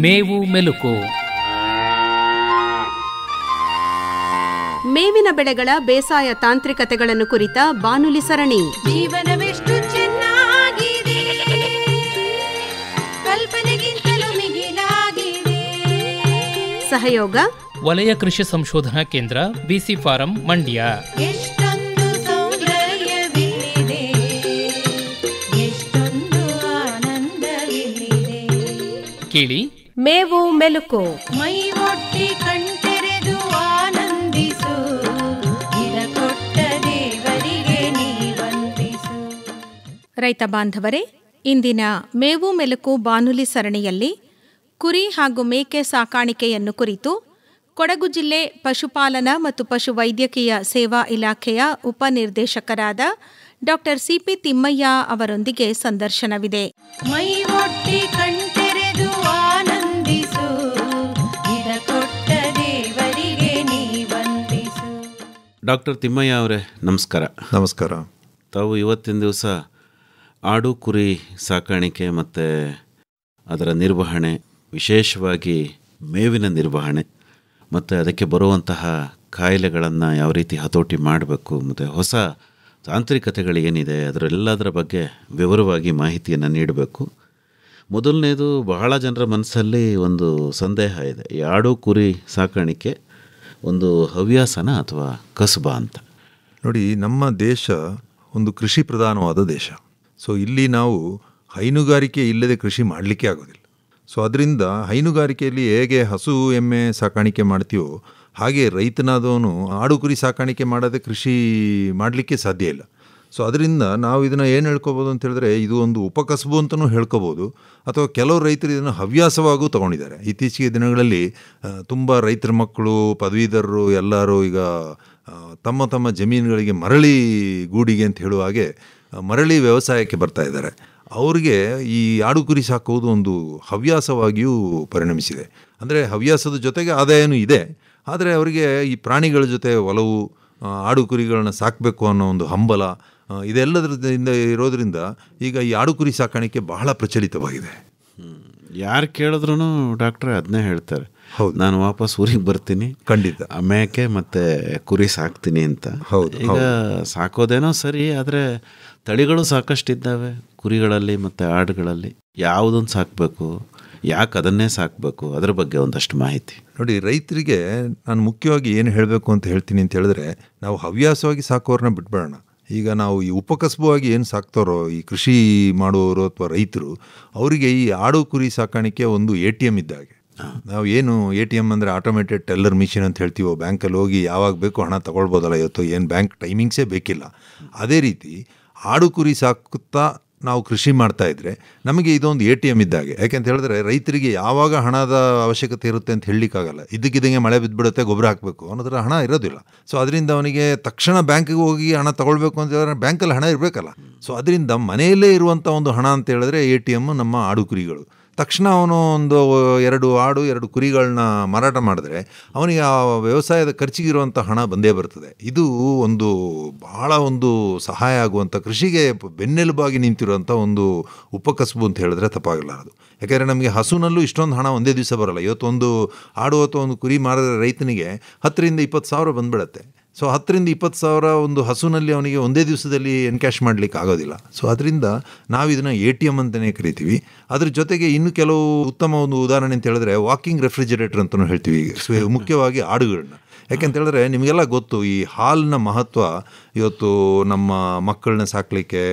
ಮೇವು ಮೆಲುಕು. ಮೇವಿನ ಬೆಳೆಗಳ ಬೇಸಾಯ ತಾಂತ್ರಿಕತೆಗಳನ್ನು ಕುರಿತ ಬಾನುಲಿ ಸರಣಿ. ಜೀವನವೆಷ್ಟು ಚೆನ್ನಾಗಿದೆ, ಕಲ್ಪನೆಗಿಂತಲೂ ಮಿಗಿಲಾಗಿದೆ. ಸಹಯೋಗ ವಲಯ ಕೃಷಿ ಸಂಶೋಧನಾ ಕೇಂದ್ರ, ಬಿಸಿ ಫಾರಂ, ಮಂಡ್ಯ. ಎಷ್ಟೊಂದು ಸೌಂದರ್ಯವಿದೆ, ಎಷ್ಟೊಂದು ಆನಂದವಿದೆ. ಕೇಳಿ ಮೇವು ಮೆಲುಕು. ಮೈ ಒಟ್ಟಿ ಕಣ್ತೆರೆದು ಆನಂದಿಸು, ಇದ ಕೊಟ್ಟ ದೇವರಿಗೆ ನೀ ವಂದಿಸು. ರೈತ ಬಾಂಧವರೇ, ಇಂದಿನ ಮೇವು ಮೆಲುಕು ಬಾನುಲಿ ಸರಣಿಯಲ್ಲಿ ಕುರಿ ಹಾಗೂ ಮೇಕೆ ಸಾಕಾಣಿಕೆಯನ್ನು ಕುರಿತು ಕೊಡಗು ಜಿಲ್ಲೆ ಪಶುಪಾಲನಾ ಮತ್ತು ಪಶುವೈದ್ಯಕೀಯ ಸೇವಾ ಇಲಾಖೆಯ ಉಪನಿರ್ದೇಶಕರಾದ ಡಾಕ್ಟರ್ ಸಿಪಿ ತಿಮ್ಮಯ್ಯ ಅವರೊಂದಿಗೆ ಸಂದರ್ಶನವಿದೆ. ಮೈ ಒಟ್ಟಿ ಕಣ್ತೆರೆದು ಆನಂದಿಸು, ಇದ ಕೊಟ್ಟ ದೇವರಿಗೆ ನೀ ವಂದಿಸು. ಡಾಕ್ಟರ್ ತಿಮ್ಮಯ್ಯ ಅವರೇ, ನಮಸ್ಕಾರ. ನಮಸ್ಕಾರ. ತಾವು ಇವತ್ತಿನ ದಿವಸ ಆಡು ಕುರಿ ಸಾಕಾಣಿಕೆ ಮತ್ತು ಅದರ ನಿರ್ವಹಣೆ, ವಿಶೇಷವಾಗಿ ಮೇವಿನ ನಿರ್ವಹಣೆ ಮತ್ತು ಅದಕ್ಕೆ ಬರುವಂತಹ ಕಾಯಿಲೆಗಳನ್ನು ಯಾವ ರೀತಿ ಹತೋಟಿ ಮಾಡಬೇಕು ಮತ್ತು ಹೊಸ ತಾಂತ್ರಿಕತೆಗಳು ಏನಿದೆ ಅದರೆಲ್ಲದರ ಬಗ್ಗೆ ವಿವರವಾಗಿ ಮಾಹಿತಿಯನ್ನು ನೀಡಬೇಕು. ಮೊದಲನೇದು, ಬಹಳ ಜನರ ಮನಸ್ಸಲ್ಲಿ ಒಂದು ಸಂದೇಹ ಇದೆ, ಈ ಆಡು ಕುರಿ ಸಾಕಾಣಿಕೆ ಒಂದು ಹವ್ಯಾಸನ ಅಥವಾ ಕಸುಬ ಅಂತ. ನೋಡಿ, ನಮ್ಮ ದೇಶ ಒಂದು ಕೃಷಿ ಪ್ರಧಾನವಾದ ದೇಶ. ಸೊ ಇಲ್ಲಿ ನಾವು ಹೈನುಗಾರಿಕೆ ಇಲ್ಲದೆ ಕೃಷಿ ಮಾಡಲಿಕ್ಕೆ ಆಗೋದಿಲ್ಲ. ಸೊ ಅದರಿಂದ ಹೈನುಗಾರಿಕೆಯಲ್ಲಿ ಹೇಗೆ ಹಸು ಎಮ್ಮೆ ಸಾಕಾಣಿಕೆ ಮಾಡ್ತೀವೋ ಹಾಗೆ ರೈತನಾದವನು ಆಡು ಕುರಿ ಸಾಕಾಣಿಕೆ ಮಾಡದೆ ಕೃಷಿ ಮಾಡಲಿಕ್ಕೆ ಸಾಧ್ಯ ಇಲ್ಲ. ಸೊ ಅದರಿಂದ ನಾವು ಇದನ್ನು ಏನು ಹೇಳ್ಕೊಬೋದು ಅಂತ ಹೇಳಿದ್ರೆ, ಇದು ಒಂದು ಉಪಕಸಬು ಅಂತಲೂ ಹೇಳ್ಕೊಬೋದು, ಅಥವಾ ಕೆಲವು ರೈತರು ಇದನ್ನು ಹವ್ಯಾಸವಾಗೂ ತೊಗೊಂಡಿದ್ದಾರೆ. ಇತ್ತೀಚೆಗೆ ದಿನಗಳಲ್ಲಿ ತುಂಬ ರೈತರ ಮಕ್ಕಳು, ಪದವೀಧರರು ಎಲ್ಲರೂ ಈಗ ತಮ್ಮ ತಮ್ಮ ಜಮೀನುಗಳಿಗೆ ಮರಳಿ ಗೂಡಿಗೆ ಅಂತ ಹೇಳುವ ಹಾಗೆ ಮರಳಿ ವ್ಯವಸಾಯಕ್ಕೆ ಬರ್ತಾ ಇದ್ದಾರೆ. ಅವ್ರಿಗೆ ಈ ಆಡು ಕುರಿ ಸಾಕುವುದು ಒಂದು ಹವ್ಯಾಸವಾಗಿಯೂ ಪರಿಣಮಿಸಿದೆ. ಅಂದರೆ ಹವ್ಯಾಸದ ಜೊತೆಗೆ ಆದಾಯನೂ ಇದೆ, ಆದರೆ ಅವರಿಗೆ ಈ ಪ್ರಾಣಿಗಳ ಜೊತೆ ಒಲವು, ಆಡು ಕುರಿಗಳನ್ನ ಸಾಕಬೇಕು ಅನ್ನೋ ಒಂದು ಹಂಬಲ, ಇದೆಲ್ಲದರಿಂದ ಇರೋದರಿಂದ ಈಗ ಈ ಆಡು ಕುರಿ ಸಾಕಾಣಿಕೆ ಬಹಳ ಪ್ರಚಲಿತವಾಗಿದೆ. ಯಾರು ಕೇಳಿದ್ರು ಡಾಕ್ಟ್ರೆ ಅದನ್ನೇ ಹೇಳ್ತಾರೆ, ಹೌದು, ನಾನು ವಾಪಸ್ ಊರಿಗೆ ಬರ್ತೀನಿ, ಖಂಡಿತ ಮೇಕೆ ಮತ್ತು ಕುರಿ ಸಾಕ್ತೀನಿ ಅಂತ. ಹೌದು, ಈಗ ಸಾಕೋದೇನೋ ಸರಿ, ಆದರೆ ತಳಿಗಳು ಸಾಕಷ್ಟಿದ್ದಾವೆ ಕುರಿಗಳಲ್ಲಿ ಮತ್ತು ಆಡುಗಳಲ್ಲಿ. ಯಾವುದನ್ನು ಸಾಕಬೇಕು, ಯಾಕೆ ಅದನ್ನೇ ಸಾಕಬೇಕು, ಅದರ ಬಗ್ಗೆ ಒಂದಷ್ಟು ಮಾಹಿತಿ. ನೋಡಿ, ರೈತರಿಗೆ ನಾನು ಮುಖ್ಯವಾಗಿ ಏನು ಹೇಳಬೇಕು ಅಂತ ಹೇಳ್ತೀನಿ ಅಂತ ಹೇಳಿದ್ರೆ, ನಾವು ಹವ್ಯಾಸವಾಗಿ ಸಾಕೋರನ್ನ ಬಿಟ್ಬಿಡೋಣ. ಈಗ ನಾವು ಈ ಉಪಕಸಬುವಾಗಿ ಏನು ಸಾಕ್ತಾರೋ ಈ ಕೃಷಿ ಮಾಡುವವರು ಅಥವಾ ರೈತರು, ಅವರಿಗೆ ಈ ಆಡು ಕುರಿ ಸಾಕಾಣಿಕೆ ಒಂದು ATM ಇದ್ದಾಗೆ. ನಾವು ಏನು ATM ಅಂದರೆ ಆಟೋಮೇಟೆಡ್ ಟೆಲ್ಲರ್ ಮಿಷಿನ್ ಅಂತ ಹೇಳ್ತೀವೋ, ಬ್ಯಾಂಕಲ್ಲಿ ಹೋಗಿ ಯಾವಾಗ ಬೇಕು ಹಣ ತಗೊಳ್ಬೋದಲ್ಲ, ಇವತ್ತು ಏನು ಬ್ಯಾಂಕ್ ಟೈಮಿಂಗ್ಸೇ ಬೇಕಿಲ್ಲ. ಅದೇ ರೀತಿ ಆಡು ಕುರಿ ಸಾಕುತ್ತಾ ನಾವು ಕೃಷಿ ಮಾಡ್ತಾ ಇದ್ದರೆ ನಮಗೆ ಇದೊಂದು ATM ಇದ್ದಾಗೆ. ಯಾಕೆಂತ ಹೇಳಿದ್ರೆ ರೈತರಿಗೆ ಯಾವಾಗ ಹಣದ ಅವಶ್ಯಕತೆ ಇರುತ್ತೆ ಅಂತ ಹೇಳಲಿಕ್ಕಾಗಲ್ಲ. ಇದ್ದಕ್ಕಿದ್ದಂಗೆ ಮಳೆ ಬಿದ್ದುಬಿಡುತ್ತೆ, ಗೊಬ್ಬರ ಹಾಕಬೇಕು ಅನ್ನೋದ್ರ ಹಣ ಇರೋದಿಲ್ಲ. ಸೊ ಅದರಿಂದ ಅವನಿಗೆ ತಕ್ಷಣ ಬ್ಯಾಂಕಿಗೆ ಹೋಗಿ ಹಣ ತಗೊಳ್ಬೇಕು ಅಂತ ಹೇಳಿದ್ರೆ ಬ್ಯಾಂಕಲ್ಲಿ ಹಣ ಇರಬೇಕಲ್ಲ. ಸೊ ಅದರಿಂದ ಮನೆಯಲ್ಲೇ ಇರುವಂಥ ಒಂದು ಹಣ ಅಂತ ಹೇಳಿದ್ರೆ ATM ನಮ್ಮ ಆಡು ಕುರಿಗಳು. ತಕ್ಷಣ ಅವನು ಒಂದು 2 ಆಡು 2 ಕುರಿಗಳನ್ನ ಮಾರಾಟ ಮಾಡಿದ್ರೆ ಅವನಿಗೆ ಆ ವ್ಯವಸಾಯದ ಖರ್ಚಿಗಿರುವಂಥ ಹಣ ಬಂದೇ ಬರ್ತದೆ. ಇದು ಒಂದು ಬಹಳ ಒಂದು ಸಹಾಯ ಆಗುವಂಥ, ಕೃಷಿಗೆ ಬೆನ್ನೆಲುಬಾಗಿ ನಿಂತಿರುವಂಥ ಒಂದು ಉಪಕಸಬು ಅಂತ ಹೇಳಿದ್ರೆ ತಪ್ಪಾಗಲಾರದು. ಯಾಕೆಂದರೆ ನಮಗೆ ಹಸುನಲ್ಲೂ ಇಷ್ಟೊಂದು ಹಣ ಒಂದೇ ದಿವಸ ಬರೋಲ್ಲ. ಇವತ್ತೊಂದು ಆಡು ಅಥವಾ ಒಂದು ಕುರಿ ಮಾರಿದ್ರೆ ರೈತನಿಗೆ 10,000 ರಿಂದ 20,000 ಬಂದ್ಬಿಡತ್ತೆ. ಸೊ 10,000 ರಿಂದ 20,000 ಒಂದು ಹಸುನಲ್ಲಿ ಅವನಿಗೆ ಒಂದೇ ದಿವಸದಲ್ಲಿ ಎನ್ಕ್ಯಾಶ್ ಮಾಡಲಿಕ್ಕೆ ಆಗೋದಿಲ್ಲ. ಸೊ ಅದರಿಂದ ನಾವು ಇದನ್ನು ATM ಅಂತಲೇ ಕರಿತೀವಿ. ಅದ್ರ ಜೊತೆಗೆ ಇನ್ನು ಕೆಲವು ಉತ್ತಮ ಒಂದು ಉದಾಹರಣೆ ಅಂತ ಹೇಳಿದ್ರೆ ವಾಕಿಂಗ್ ರೆಫ್ರಿಜರೇಟರ್ ಅಂತಲೂ ಹೇಳ್ತೀವಿ, ಮುಖ್ಯವಾಗಿ ಆಡುಗಳನ್ನ. ಯಾಕೆಂತ ಹೇಳಿದ್ರೆ ನಿಮಗೆಲ್ಲ ಗೊತ್ತು, ಈ ಹಾಲಿನ ಮಹತ್ವ ಇವತ್ತು ನಮ್ಮ ಮಕ್ಕಳನ್ನ ಸಾಕಲಿಕ್ಕೆ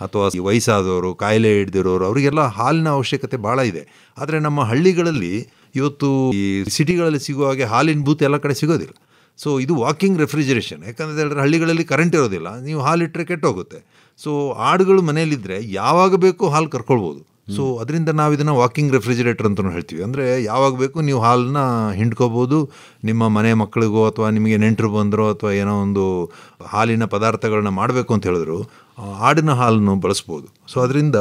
ಅಥವಾ ಈ ವಯಸ್ಸಾದವರು, ಕಾಯಿಲೆ ಹಿಡ್ದಿರೋರು, ಅವರಿಗೆಲ್ಲ ಹಾಲಿನ ಅವಶ್ಯಕತೆ ಭಾಳ ಇದೆ. ಆದರೆ ನಮ್ಮ ಹಳ್ಳಿಗಳಲ್ಲಿ ಇವತ್ತು ಈ ಸಿಟಿಗಳಲ್ಲಿ ಸಿಗುವ ಹಾಗೆ ಹಾಲಿನ ಬೂತ್ ಎಲ್ಲ ಕಡೆ ಸಿಗೋದಿಲ್ಲ. ಸೊ ಇದು ವಾಕಿಂಗ್ ರೆಫ್ರಿಜರೇಷನ್. ಯಾಕಂತ ಹೇಳಿದ್ರೆ ಹಳ್ಳಿಗಳಲ್ಲಿ ಕರೆಂಟ್ ಇರೋದಿಲ್ಲ, ನೀವು ಹಾಲಿಟ್ಟರೆ ಕೆಟ್ಟೋಗುತ್ತೆ. ಸೊ ಆಡುಗಳು ಮನೆಯಲ್ಲಿದ್ದರೆ ಯಾವಾಗ ಬೇಕು ಹಾಲು ಕರ್ಕೊಳ್ಬೋದು. ಸೊ ಅದರಿಂದ ನಾವು ಇದನ್ನು ವಾಕಿಂಗ್ ರೆಫ್ರಿಜರೇಟರ್ ಅಂತಲೂ ಹೇಳ್ತೀವಿ. ಅಂದರೆ ಯಾವಾಗ ಬೇಕು ನೀವು ಹಾಲನ್ನ ಹಿಂಡ್ಕೋಬೋದು. ನಿಮ್ಮ ಮನೆ ಮಕ್ಕಳಿಗೋ ಅಥವಾ ನಿಮಗೆ ನೆಂಟರು ಬಂದರೋ ಅಥವಾ ಏನೋ ಒಂದು ಹಾಲಿನ ಪದಾರ್ಥಗಳನ್ನ ಮಾಡಬೇಕು ಅಂತ ಹೇಳಿದ್ರು ಆಡಿನ ಹಾಲನ್ನು ಬಳಸ್ಬೋದು. ಸೊ ಅದರಿಂದ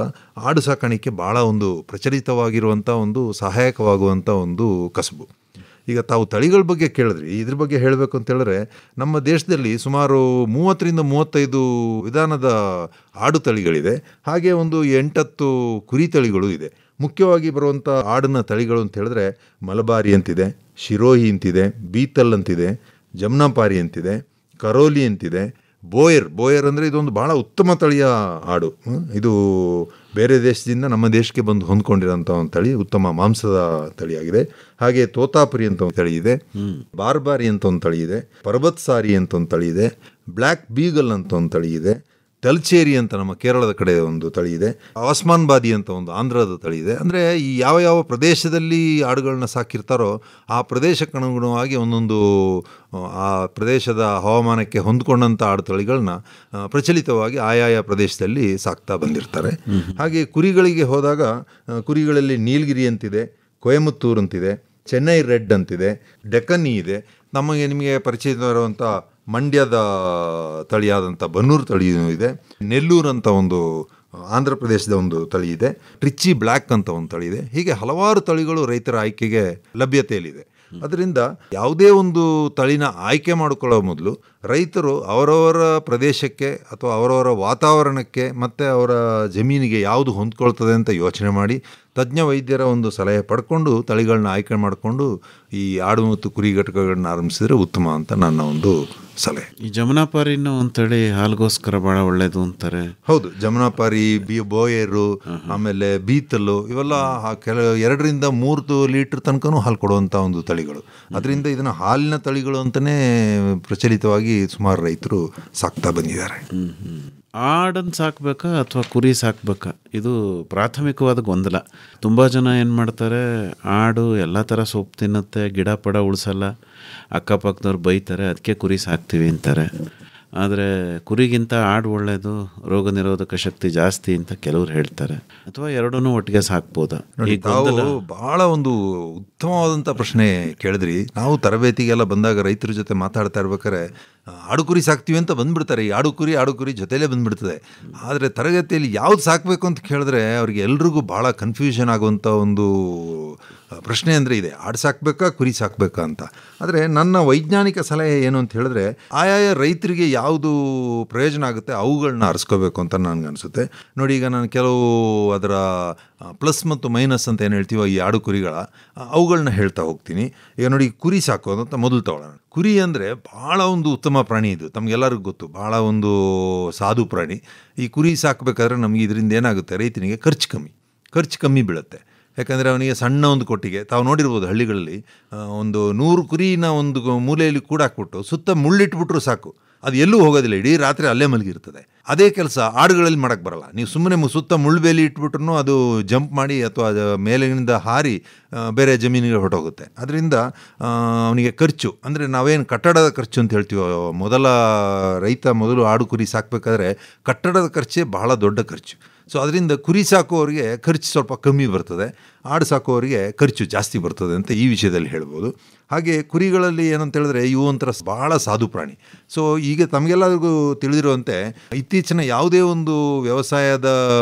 ಆಡು ಸಾಕಾಣಿಕೆ ಭಾಳ ಒಂದು ಪ್ರಚಲಿತವಾಗಿರುವಂಥ ಒಂದು ಸಹಾಯಕವಾಗುವಂಥ ಒಂದು ಕಸಬು. ಈಗ ತಾವು ತಳಿಗಳ ಬಗ್ಗೆ ಕೇಳಿದ್ರಿ, ಇದ್ರ ಬಗ್ಗೆ ಹೇಳಬೇಕು ಅಂತ ಹೇಳಿದ್ರೆ ನಮ್ಮ ದೇಶದಲ್ಲಿ ಸುಮಾರು 30-35 ವಿಧಾನದ ಆಡು ತಳಿಗಳಿದೆ. ಹಾಗೆ ಒಂದು 8-10 ಕುರಿ ತಳಿಗಳು ಇದೆ. ಮುಖ್ಯವಾಗಿ ಬರುವಂಥ ಆಡಿನ ತಳಿಗಳು ಅಂತ ಹೇಳಿದ್ರೆ ಮಲಬಾರಿ ಅಂತಿದೆ, ಶಿರೋಹಿ ಅಂತಿದೆ, ಬೀತಲ್ ಅಂತಿದೆ, ಜಮ್ನಾಪಾರಿ ಅಂತಿದೆ, ಕರೋಲಿ ಅಂತಿದೆ, ಬೋಯರ್ ಅಂದರೆ ಇದೊಂದು ಭಾಳ ಉತ್ತಮ ತಳಿಯ ಆಡು. ಇದು ಬೇರೆ ದೇಶದಿಂದ ನಮ್ಮ ದೇಶಕ್ಕೆ ಬಂದು ಹೊಂದ್ಕೊಂಡಿರೋಂಥ ಒಂದು ತಳಿ, ಉತ್ತಮ ಮಾಂಸದ ತಳಿಯಾಗಿದೆ. ಹಾಗೆ ತೋತಾಪುರಿ ಅಂತ ಒಂದು ತಳಿ ಇದೆ, ಬಾರ್ಬಾರಿ ಅಂತ ಒಂದು ತಳಿ ಇದೆ, ಪರ್ಬತ್ ಸಾರಿ ಅಂತ ಒಂದು ತಳಿ ಇದೆ, ಬ್ಲ್ಯಾಕ್ ಬೀಗಲ್ ಅಂತ ಒಂದು ತಳಿ ಇದೆ, ತಲ್ಚೇರಿ ಅಂತ ನಮ್ಮ ಕೇರಳದ ಕಡೆ ಒಂದು ತಳಿ ಇದೆ, ಆಸ್ಮಾನ್ ಬಾದಿ ಅಂತ ಒಂದು ಆಂಧ್ರದ ತಳಿ ಇದೆ. ಅಂದರೆ ಈ ಯಾವ ಪ್ರದೇಶದಲ್ಲಿ ಆಡುಗಳನ್ನ ಸಾಕಿರ್ತಾರೋ ಆ ಪ್ರದೇಶಕ್ಕೆ ಅನುಗುಣವಾಗಿ ಒಂದೊಂದು ಆ ಪ್ರದೇಶದ ಹವಾಮಾನಕ್ಕೆ ಹೊಂದ್ಕೊಂಡಂಥ ಆಡು ತಳಿಗಳನ್ನ ಪ್ರಚಲಿತವಾಗಿ ಆಯಾಯ ಪ್ರದೇಶದಲ್ಲಿ ಸಾಕ್ತಾ ಬಂದಿರ್ತಾರೆ. ಹಾಗೆ ಕುರಿಗಳಿಗೆ ಹೋದಾಗ ಕುರಿಗಳಲ್ಲಿ ನೀಲಗಿರಿ ಅಂತಿದೆ, ಕೊಯಮತ್ತೂರು ಅಂತಿದೆ, ಚೆನ್ನೈ ರೆಡ್ ಅಂತಿದೆ, ಡೆಕ್ಕನಿ ಇದೆ. ನಿಮಗೆ ಪರಿಚಯವಿರುವಂಥ ಮಂಡ್ಯದ ತಳಿಯಾದಂಥ ಬನ್ನೂರು ತಳಿಯೂ ಇದೆ, ನೆಲ್ಲೂರು ಅಂತ ಒಂದು ಆಂಧ್ರ ಪ್ರದೇಶದ ಒಂದು ತಳಿ ಇದೆ, ಟ್ರಿಚ್ಚಿ ಬ್ಲ್ಯಾಕ್ ಅಂತ ಒಂದು ತಳಿ ಇದೆ. ಹೀಗೆ ಹಲವಾರು ತಳಿಗಳು ರೈತರ ಆಯ್ಕೆಗೆ ಲಭ್ಯತೆಯಲ್ಲಿದೆ. ಅದರಿಂದ ಯಾವುದೇ ಒಂದು ತಳಿನ ಆಯ್ಕೆ ಮಾಡಿಕೊಳ್ಳೋ ಮೊದಲು ರೈತರು ಅವರವರ ಪ್ರದೇಶಕ್ಕೆ ಅಥವಾ ಅವರವರ ವಾತಾವರಣಕ್ಕೆ ಮತ್ತು ಅವರ ಜಮೀನಿಗೆ ಯಾವುದು ಹೊಂದ್ಕೊಳ್ತದೆ ಅಂತ ಯೋಚನೆ ಮಾಡಿ ತಜ್ಞ ವೈದ್ಯರ ಒಂದು ಸಲಹೆ ಪಡ್ಕೊಂಡು ತಳಿಗಳನ್ನ ಆಯ್ಕೆ ಮಾಡಿಕೊಂಡು ಈ ಆಡು ಮತ್ತು ಕುರಿ ಘಟಕಗಳನ್ನ ಆರಂಭಿಸಿದ್ರೆ ಉತ್ತಮ ಅಂತ ನನ್ನ ಒಂದು ಸಲಹೆ. ಈ ಜಮುನಾಪಾರಿನ ಒಂದು ತಳಿ ಹಾಲ್ಗೋಸ್ಕರ ಭಾಳ ಒಳ್ಳೇದು ಅಂತಾರೆ. ಹೌದು, ಜಮುನಾಪಾರಿ, ಬೋಯರು, ಆಮೇಲೆ ಬೀತಲ್ಲು, ಇವೆಲ್ಲ 2-3 ಲೀಟರ್ ತನಕನೂ ಹಾಲು ಕೊಡುವಂಥ ಒಂದು ತಳಿಗಳು. ಅದರಿಂದ ಇದನ್ನು ಹಾಲಿನ ತಳಿಗಳು ಅಂತಲೇ ಪ್ರಚಲಿತವಾಗಿ ಸುಮಾರು ರೈತರು ಸಾಕ್ತಾ ಬಂದಿದ್ದಾರೆ. ಆಡನ್ನು ಸಾಕಬೇಕಾ ಅಥವಾ ಕುರಿ ಸಾಕಬೇಕಾ, ಇದು ಪ್ರಾಥಮಿಕವಾದ ಗೊಂದಲ. ತುಂಬ ಜನ ಏನು ಮಾಡ್ತಾರೆ, ಆಡು ಎಲ್ಲ ಥರ ಸೊಪ್ಪು ತಿನ್ನುತ್ತೆ, ಗಿಡ ಪಡ ಉಳಿಸಲ್ಲ, ಅಕ್ಕಪಕ್ಕದವ್ರು ಬೈತಾರೆ, ಅದಕ್ಕೆ ಕುರಿ ಸಾಕ್ತೀವಿ ಅಂತಾರೆ. ಆದರೆ ಕುರಿಗಿಂತ ಆಡು ಒಳ್ಳೆಯದು, ರೋಗ ನಿರೋಧಕ ಶಕ್ತಿ ಜಾಸ್ತಿ ಅಂತ ಕೆಲವ್ರು ಹೇಳ್ತಾರೆ. ಅಥವಾ ಎರಡನ್ನೂ ಒಟ್ಟಿಗೆ ಸಾಕ್ಬೋದಾ? ಭಾಳ ಒಂದು ಉತ್ತಮವಾದಂಥ ಪ್ರಶ್ನೆ ಕೇಳಿದ್ರಿ. ನಾವು ತರಬೇತಿಗೆಲ್ಲ ಬಂದಾಗ ರೈತರ ಜೊತೆ ಮಾತಾಡ್ತಾ ಇರ್ಬೇಕಾದ್ರೆ ಆಡು ಕುರಿ ಸಾಕ್ತೀವಿ ಅಂತ ಬಂದ್ಬಿಡ್ತಾರೆ. ಈ ಆಡು ಕುರಿ ಜೊತೆಲೇ ಬಂದ್ಬಿಡ್ತದೆ. ಆದರೆ ತರಗತಿಯಲ್ಲಿ ಯಾವ್ದು ಸಾಕಬೇಕು ಅಂತ ಕೇಳಿದ್ರೆ ಅವ್ರಿಗೆ ಎಲ್ರಿಗೂ ಭಾಳ ಕನ್ಫ್ಯೂಷನ್ ಆಗುವಂಥ ಒಂದು ಪ್ರಶ್ನೆ ಅಂದರೆ ಇದೆ, ಆಡು ಸಾಕಬೇಕಾ ಕುರಿ ಸಾಕಬೇಕಾ ಅಂತ. ಆದರೆ ನನ್ನ ವೈಜ್ಞಾನಿಕ ಸಲಹೆ ಏನು ಅಂತ ಹೇಳಿದ್ರೆ ಆಯಾಯ ರೈತರಿಗೆ ಯಾವುದು ಪ್ರಯೋಜನ ಆಗುತ್ತೆ ಅವುಗಳನ್ನ ಆರಿಸ್ಕೋಬೇಕು ಅಂತ ನನಗನ್ಸುತ್ತೆ. ನೋಡಿ, ಈಗ ನಾನು ಕೆಲವು ಅದರ ಪ್ಲಸ್ ಮತ್ತು ಮೈನಸ್ ಅಂತ ಏನು ಹೇಳ್ತೀವೋ ಈ ಆಡು ಕುರಿಗಳ ಅವುಗಳನ್ನ ಹೇಳ್ತಾ ಹೋಗ್ತೀನಿ. ಈಗ ನೋಡಿ, ಕುರಿ ಸಾಕೋದು ಅಂತ ಮೊದಲು ತಗೊಳ್ಳೋಣ. ಕುರಿ ಅಂದರೆ ಭಾಳ ಒಂದು ಉತ್ತಮ ಪ್ರಾಣಿ. ಇದು ತಮಗೆಲ್ಲರಿಗೂ ಗೊತ್ತು, ಭಾಳ ಒಂದು ಸಾಧು ಪ್ರಾಣಿ. ಈ ಕುರಿ ಸಾಕಬೇಕಾದ್ರೆ ನಮಗೆ ಇದರಿಂದ ಏನಾಗುತ್ತೆ, ರೈತನಿಗೆ ಖರ್ಚು ಕಮ್ಮಿ ಬೀಳುತ್ತೆ. ಯಾಕಂದರೆ ಅವನಿಗೆ ಸಣ್ಣ ಒಂದು ಕೊಟ್ಟಿಗೆ, ತಾವು ನೋಡಿರ್ಬೋದು ಹಳ್ಳಿಗಳಲ್ಲಿ ಒಂದು 100 ಕುರಿನ ಒಂದು ಮೂಲೆಯಲ್ಲಿ ಕೂಡಾಕ್ಬಿಟ್ಟು ಸುತ್ತ ಮುಳ್ಳಿಟ್ಬಿಟ್ರು ಸಾಕು, ಅದು ಎಲ್ಲೂ ಹೋಗೋದಿಲ್ಲ, ಇಡೀ ರಾತ್ರಿ ಅಲ್ಲೇ ಮಲಗಿರ್ತದೆ. ಅದೇ ಕೆಲಸ ಆಡುಗಳಲ್ಲಿ ಮಾಡೋಕ್ಕೆ ಬರಲ್ಲ. ನೀವು ಸುಮ್ಮನೆ ಸುತ್ತ ಮುಳ್ಳುಬೇಲಿ ಇಟ್ಬಿಟ್ರು ಅದು ಜಂಪ್ ಮಾಡಿ ಅಥವಾ ಮೇಲಿನಿಂದ ಹಾರಿ ಬೇರೆ ಜಮೀನಿಗೆ ಹೊರಟೋಗುತ್ತೆ. ಅದರಿಂದ ಅವನಿಗೆ ಖರ್ಚು ಅಂದರೆ ನಾವೇನು ಕಟ್ಟಡದ ಖರ್ಚು ಅಂತ ಹೇಳ್ತೀವೋ, ಮೊದಲು ಆಡು ಕುರಿ ಸಾಕಬೇಕಾದ್ರೆ ಕಟ್ಟಡದ ಖರ್ಚೇ ಬಹಳ ದೊಡ್ಡ ಖರ್ಚು. ಸೊ ಅದರಿಂದ ಕುರಿ ಸಾಕುವವರಿಗೆ ಖರ್ಚು ಸ್ವಲ್ಪ ಕಮ್ಮಿ ಬರ್ತದೆ, ಆಡು ಸಾಕುವವರಿಗೆ ಖರ್ಚು ಜಾಸ್ತಿ ಬರ್ತದೆ ಅಂತ ಈ ವಿಷಯದಲ್ಲಿ ಹೇಳ್ಬೋದು. ಹಾಗೆ ಕುರಿಗಳಲ್ಲಿ ಏನಂತ ಹೇಳಿದ್ರೆ ಇವು ಒಂಥರ ಭಾಳ ಸಾಧು ಪ್ರಾಣಿ. ಸೊ ಈಗ ತಮಗೆಲ್ಲರಿಗೂ ತಿಳಿದಿರುವಂತೆ ಇತ್ತೀಚಿನ ಯಾವುದೇ ಒಂದು ವ್ಯವಸಾಯದ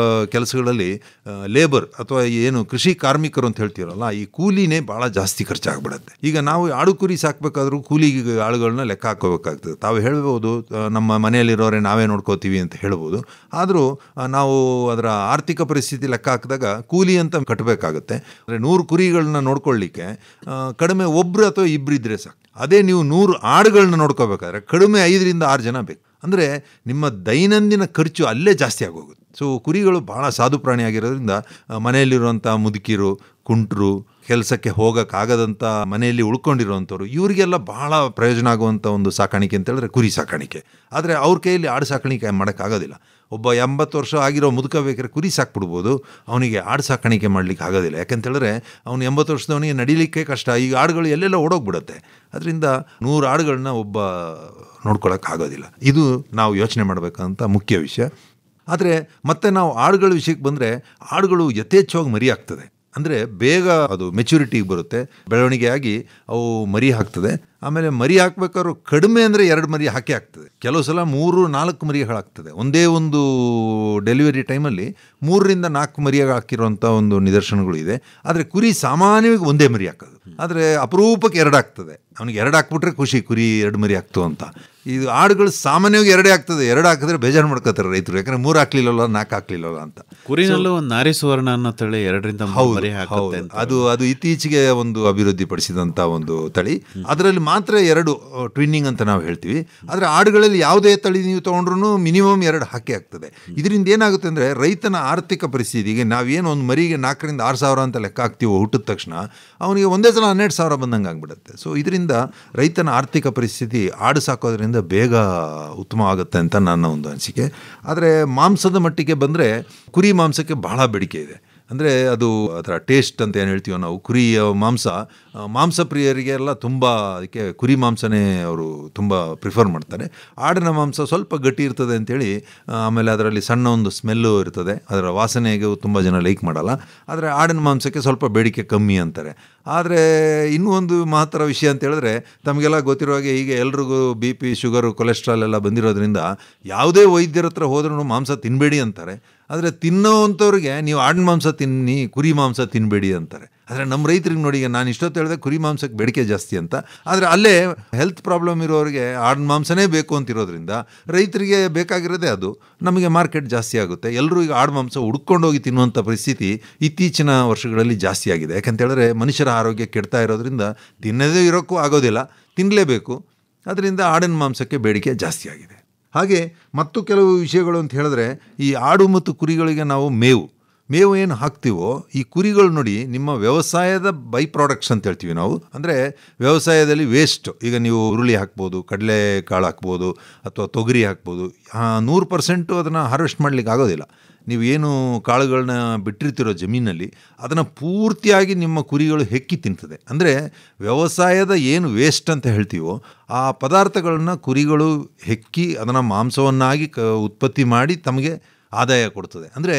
ಕೆಲಸಗಳಲ್ಲಿ ಲೇಬರ್ ಅಥವಾ ಏನು ಕೃಷಿ ಕಾರ್ಮಿಕರು ಅಂತ ಹೇಳ್ತೀರಲ್ಲ, ಈ ಕೂಲಿನೇ ಭಾಳ ಜಾಸ್ತಿ ಖರ್ಚಾಗ್ಬಿಡುತ್ತೆ. ಈಗ ನಾವು ಆಡು ಕುರಿ ಸಾಕಬೇಕಾದ್ರೂ ಕೂಲಿಗೆ ಆಳುಗಳನ್ನ ಲೆಕ್ಕ ಹಾಕೋಬೇಕಾಗ್ತದೆ. ತಾವು ಹೇಳ್ಬೋದು ನಮ್ಮ ಮನೆಯಲ್ಲಿರೋರೆ ನಾವೇ ನೋಡ್ಕೋತೀವಿ ಅಂತ ಹೇಳ್ಬೋದು. ಆದರೂ ನಾವು ಅದರ ಆರ್ಥಿಕ ಪರಿಸ್ಥಿತಿ ಲೆಕ್ಕ ಹಾಕಿದಾಗ ಕೂಲಿ ಅಂತ ಕಟ್ಟಬೇಕಾಗುತ್ತೆ. ಅಂದರೆ 100 ಕುರಿಗಳನ್ನ ನೋಡ್ಕೊಳ್ಳಿಕ್ಕೆ ಕಡಿಮೆ ಒಬ್ಬರು ಅಥವಾ ಇಬ್ಬರು ಇದ್ದರೆ ಸಾಕು. ಅದೇ ನೀವು 100 ಆಡುಗಳನ್ನ ನೋಡ್ಕೋಬೇಕಾದ್ರೆ ಕಡಿಮೆ 5-6 ಜನ ಬೇಕು. ಅಂದರೆ ನಿಮ್ಮ ದೈನಂದಿನ ಖರ್ಚು ಅಲ್ಲೇ ಜಾಸ್ತಿ ಆಗೋಗುತ್ತೆ. ಸೊ ಕುರಿಗಳು ಭಾಳ ಸಾಧು ಪ್ರಾಣಿ ಆಗಿರೋದ್ರಿಂದ ಮನೆಯಲ್ಲಿರುವಂಥ ಮುದುಕಿರು, ಕುಂಟರು, ಕೆಲಸಕ್ಕೆ ಹೋಗೋಕ್ಕಾಗದಂಥ ಮನೆಯಲ್ಲಿ ಉಳ್ಕೊಂಡಿರೋವಂಥವ್ರು, ಇವರಿಗೆಲ್ಲ ಭಾಳ ಪ್ರಯೋಜನ ಆಗುವಂಥ ಒಂದು ಸಾಕಾಣಿಕೆ ಅಂತ ಹೇಳಿದ್ರೆ ಕುರಿ ಸಾಕಾಣಿಕೆ. ಆದರೆ ಅವ್ರ ಕೈಯಲ್ಲಿ ಆಡು ಸಾಕಾಣಿಕೆ ಮಾಡೋಕ್ಕಾಗೋದಿಲ್ಲ. ಒಬ್ಬ 80 ವರ್ಷ ಆಗಿರೋ ಮುದುಕ ಬೇಕಾದ್ರೆ ಕುರಿ ಸಾಕ್ಬಿಡ್ಬೋದು, ಅವನಿಗೆ ಆಡು ಸಾಕಾಣಿಕೆ ಮಾಡಲಿಕ್ಕೆ ಆಗೋದಿಲ್ಲ. ಯಾಕೆಂತೇಳಿದ್ರೆ ಅವನು 80 ವರ್ಷದವನಿಗೆ ನಡಿಲಿಕ್ಕೆ ಕಷ್ಟ. ಈಗ ಆಡುಗಳು ಎಲ್ಲೆಲ್ಲ ಓಡೋಗ್ಬಿಡುತ್ತೆ. ಅದರಿಂದ 100 ಆಡುಗಳನ್ನ ಒಬ್ಬ ನೋಡ್ಕೊಳ್ಳೋಕ್ಕಾಗೋದಿಲ್ಲ. ಇದು ನಾವು ಯೋಚನೆ ಮಾಡಬೇಕಂತ ಮುಖ್ಯ ವಿಷಯ. ಆದರೆ ಮತ್ತೆ ನಾವು ಆಡುಗಳ ವಿಷಯಕ್ಕೆ ಬಂದರೆ ಆಡುಗಳು ಯಥೇಚ್ಛವಾಗಿ ಮರಿ ಆಗ್ತದೆ. ಅಂದರೆ ಬೇಗ ಅದು ಮೆಚುರಿಟಿಗೆ ಬರುತ್ತೆ, ಬೆಳವಣಿಗೆ ಆಗಿ ಅವು ಮರಿ ಹಾಕ್ತದೆ. ಆಮೇಲೆ ಮರಿ ಹಾಕ್ಬೇಕಾದ್ರೂ ಕಡಿಮೆ ಅಂದರೆ 2 ಮರಿ ಹಾಕ್ತದೆ. ಕೆಲವು ಸಲ 3-4 ಮರಿಗಳಾಗ್ತದೆ. ಒಂದೇ ಒಂದು ಡೆಲಿವರಿ ಟೈಮಲ್ಲಿ 3-4 ಮರಿ ಹಾಕಿರುವಂಥ ಒಂದು ನಿದರ್ಶನಗಳು ಇದೆ. ಆದರೆ ಕುರಿ ಸಾಮಾನ್ಯವಾಗಿ ಒಂದೇ ಮರಿ ಹಾಕೋದು, ಆದರೆ ಅಪರೂಪಕ್ಕೆ 2 ಆಗ್ತದೆ. ಅವನಿಗೆ 2 ಹಾಕ್ಬಿಟ್ರೆ ಖುಷಿ, ಕುರಿ 2 ಮರಿ ಹಾಕ್ತು ಅಂತ. ಇದು ಆಡುಗಳು ಸಾಮಾನ್ಯವಾಗಿ 2 ಆಗ್ತದೆ. 2 ಹಾಕಿದ್ರೆ ಬೇಜಾರು ಮಾಡ್ಕೋತಾರೆ ರೈತರು, ಯಾಕಂದ್ರೆ 3 ಹಾಕ್ಲಿಲ್ಲಲ್ಲ 4 ಹಾಕ್ಲಿಲ್ಲಲ್ಲ ಅಂತ. ಕುರಿನಲ್ಲೂ ಒಂದು ನಾರಿ ಸುವರ್ಣ ಅನ್ನೋ ತಳಿ 2-3 ಮರಿ ಹಾಕುತ್ತೆ ಅಂತ. ಅದು ಇತ್ತೀಚೆಗೆ ಒಂದು ಅಭಿವೃದ್ಧಿ ಪಡಿಸಿದಂಥ ಒಂದು ತಳಿ. ಅದರಲ್ಲಿ ಮಾತ್ರ 2 ಟ್ವಿನ್ನಿಂಗ್ ಅಂತ ನಾವು ಹೇಳ್ತೀವಿ. ಆದರೆ ಆಡುಗಳಲ್ಲಿ ಯಾವುದೇ ತಳಿ ನೀವು ತೊಗೊಂಡ್ರು ಮಿನಿಮಮ್ 2 ಹಾಕೇ ಆಗ್ತದೆ. ಇದರಿಂದ ಏನಾಗುತ್ತೆ ಅಂದರೆ ರೈತನ ಆರ್ಥಿಕ ಪರಿಸ್ಥಿತಿಗೆ ನಾವೇನು ಒಂದು ಮರಿಗೆ 4,000-6,000 ಅಂತ ಲೆಕ್ಕ ಹಾಕ್ತೀವೋ ಹುಟ್ಟಿದ ತಕ್ಷಣ ಅವನಿಗೆ ಒಂದೇ ಸಲ 12,000 ಬಂದಂಗೆ ಆಗಿಬಿಡುತ್ತೆ. ಸೊ ಇದರಿಂದ ರೈತನ ಆರ್ಥಿಕ ಪರಿಸ್ಥಿತಿ ಆಡು ಸಾಕೋದ್ರಿಂದ ಬೇಗ ಉತ್ತಮ ಆಗುತ್ತೆ ಅಂತ ನನ್ನ ಒಂದು ಅನಿಸಿಕೆ. ಆದರೆ ಮಾಂಸದ ಮಟ್ಟಿಗೆ ಬಂದರೆ ಕುರಿ ಮಾಂಸಕ್ಕೆ ಬಹಳ ಬೇಡಿಕೆ ಇದೆ. ಅಂದರೆ ಅದು ಅದರ ಟೇಸ್ಟ್ ಅಂತ ಏನು ಹೇಳ್ತೀವೋ ನಾವು, ಕುರಿಯ ಮಾಂಸ ಪ್ರಿಯರಿಗೆಲ್ಲ ತುಂಬ ಅದಕ್ಕೆ ಕುರಿ ಮಾಂಸನೇ ಅವರು ತುಂಬ ಪ್ರಿಫರ್ ಮಾಡ್ತಾರೆ. ಆಡಿನ ಮಾಂಸ ಸ್ವಲ್ಪ ಗಟ್ಟಿ ಇರ್ತದೆ ಅಂಥೇಳಿ, ಆಮೇಲೆ ಅದರಲ್ಲಿ ಸಣ್ಣ ಒಂದು ಸ್ಮೆಲ್ಲು ಇರ್ತದೆ, ಅದರ ವಾಸನೆಗೆ ತುಂಬ ಜನ ಲೈಕ್ ಮಾಡಲ್ಲ. ಆದರೆ ಆಡಿನ ಮಾಂಸಕ್ಕೆ ಸ್ವಲ್ಪ ಬೇಡಿಕೆ ಕಮ್ಮಿ ಅಂತಾರೆ. ಆದರೆ ಇನ್ನೂ ಒಂದು ಮಹತ್ತರ ವಿಷಯ ಅಂತ ಹೇಳಿದ್ರೆ, ತಮಗೆಲ್ಲ ಗೊತ್ತಿರೋ ಹಾಗೆ ಈಗ ಎಲ್ರಿಗೂ BP, ಶುಗರು, ಕೊಲೆಸ್ಟ್ರಾಲ್ ಎಲ್ಲ ಬಂದಿರೋದ್ರಿಂದ ಯಾವುದೇ ವೈದ್ಯರ ಹತ್ರ ಹೋದ್ರೂ ಮಾಂಸ ತಿನ್ನಬೇಡಿ ಅಂತಾರೆ. ಆದರೆ ತಿನ್ನೋವಂಥವ್ರಿಗೆ ನೀವು ಆಡಿನ ಮಾಂಸ ತಿನ್ನಿ, ಕುರಿ ಮಾಂಸ ತಿನ್ನಬೇಡಿ ಅಂತಾರೆ. ಆದರೆ ನಮ್ಮ ರೈತರಿಗೆ ನೋಡಿ, ನಾನು ಇಷ್ಟೊತ್ತು ಹೇಳಿದೆ ಕುರಿ ಮಾಂಸಕ್ಕೆ ಬೇಡಿಕೆ ಜಾಸ್ತಿ ಅಂತ. ಆದರೆ ಅಲ್ಲೇ ಹೆಲ್ತ್ ಪ್ರಾಬ್ಲಮ್ ಇರೋರಿಗೆ ಆಡಿನ ಮಾಂಸನೇ ಬೇಕು ಅಂತಿರೋದ್ರಿಂದ ರೈತರಿಗೆ ಬೇಕಾಗಿರೋದೇ ಅದು. ನಮಗೆ ಮಾರ್ಕೆಟ್ ಜಾಸ್ತಿ ಆಗುತ್ತೆ. ಎಲ್ಲರೂ ಈಗ ಆಡು ಮಾಂಸ ಹುಡ್ಕೊಂಡೋಗಿ ತಿನ್ನುವಂಥ ಪರಿಸ್ಥಿತಿ ಇತ್ತೀಚಿನ ವರ್ಷಗಳಲ್ಲಿ ಜಾಸ್ತಿ ಆಗಿದೆ. ಯಾಕಂತೇಳಿದ್ರೆ ಮನುಷ್ಯರ ಆರೋಗ್ಯ ಕೆಡ್ತಾ ಇರೋದ್ರಿಂದ ತಿನ್ನದೇ ಇರೋಕ್ಕೂ ಆಗೋದಿಲ್ಲ, ತಿನ್ನಲೇಬೇಕು. ಅದರಿಂದ ಆಡಿನ ಮಾಂಸಕ್ಕೆ ಬೇಡಿಕೆ ಜಾಸ್ತಿ ಆಗಿದೆ. ಹಾಗೆ ಮತ್ತು ಕೆಲವು ವಿಷಯಗಳು ಅಂತ ಹೇಳಿದ್ರೆ, ಈ ಆಡು ಮತ್ತು ಕುರಿಗಳಿಗೆ ನಾವು ಮೇವು ಏನು ಹಾಕ್ತೀವೋ, ಈ ಕುರಿಗಳು ನೋಡಿ ನಿಮ್ಮ ವ್ಯವಸಾಯದ ಬೈ ಪ್ರಾಡಕ್ಟ್ಸ್ ಅಂತ ಹೇಳ್ತೀವಿ ನಾವು. ಅಂದರೆ ವ್ಯವಸಾಯದಲ್ಲಿ ವೇಸ್ಟ್, ಈಗ ನೀವು ಹುರುಳಿ ಹಾಕ್ಬೋದು, ಕಡಲೆ ಕಾಳು ಹಾಕ್ಬೋದು, ಅಥವಾ ತೊಗರಿ ಹಾಕ್ಬೋದು. 100% ಅದನ್ನು ಹಾರ್ವೆಸ್ಟ್ ಮಾಡಲಿಕ್ಕೆ ಆಗೋದಿಲ್ಲ. ನೀವು ಏನು ಕಾಳುಗಳನ್ನ ಬಿಟ್ಟಿರ್ತಿರೋ ಜಮೀನಲ್ಲಿ ಅದನ್ನು ಪೂರ್ತಿಯಾಗಿ ನಿಮ್ಮ ಕುರಿಗಳು ಹೆಕ್ಕಿ ತಿಂತದೆ. ಅಂದರೆ ವ್ಯವಸಾಯದ ಏನು ವೇಸ್ಟ್ ಅಂತ ಹೇಳ್ತೀವೋ ಆ ಪದಾರ್ಥಗಳನ್ನ ಕುರಿಗಳು ಹೆಕ್ಕಿ ಅದನ್ನು ಮಾಂಸವನ್ನಾಗಿ ಉತ್ಪತ್ತಿ ಮಾಡಿ ತಮಗೆ ಆದಾಯ ಕೊಡ್ತದೆ. ಅಂದರೆ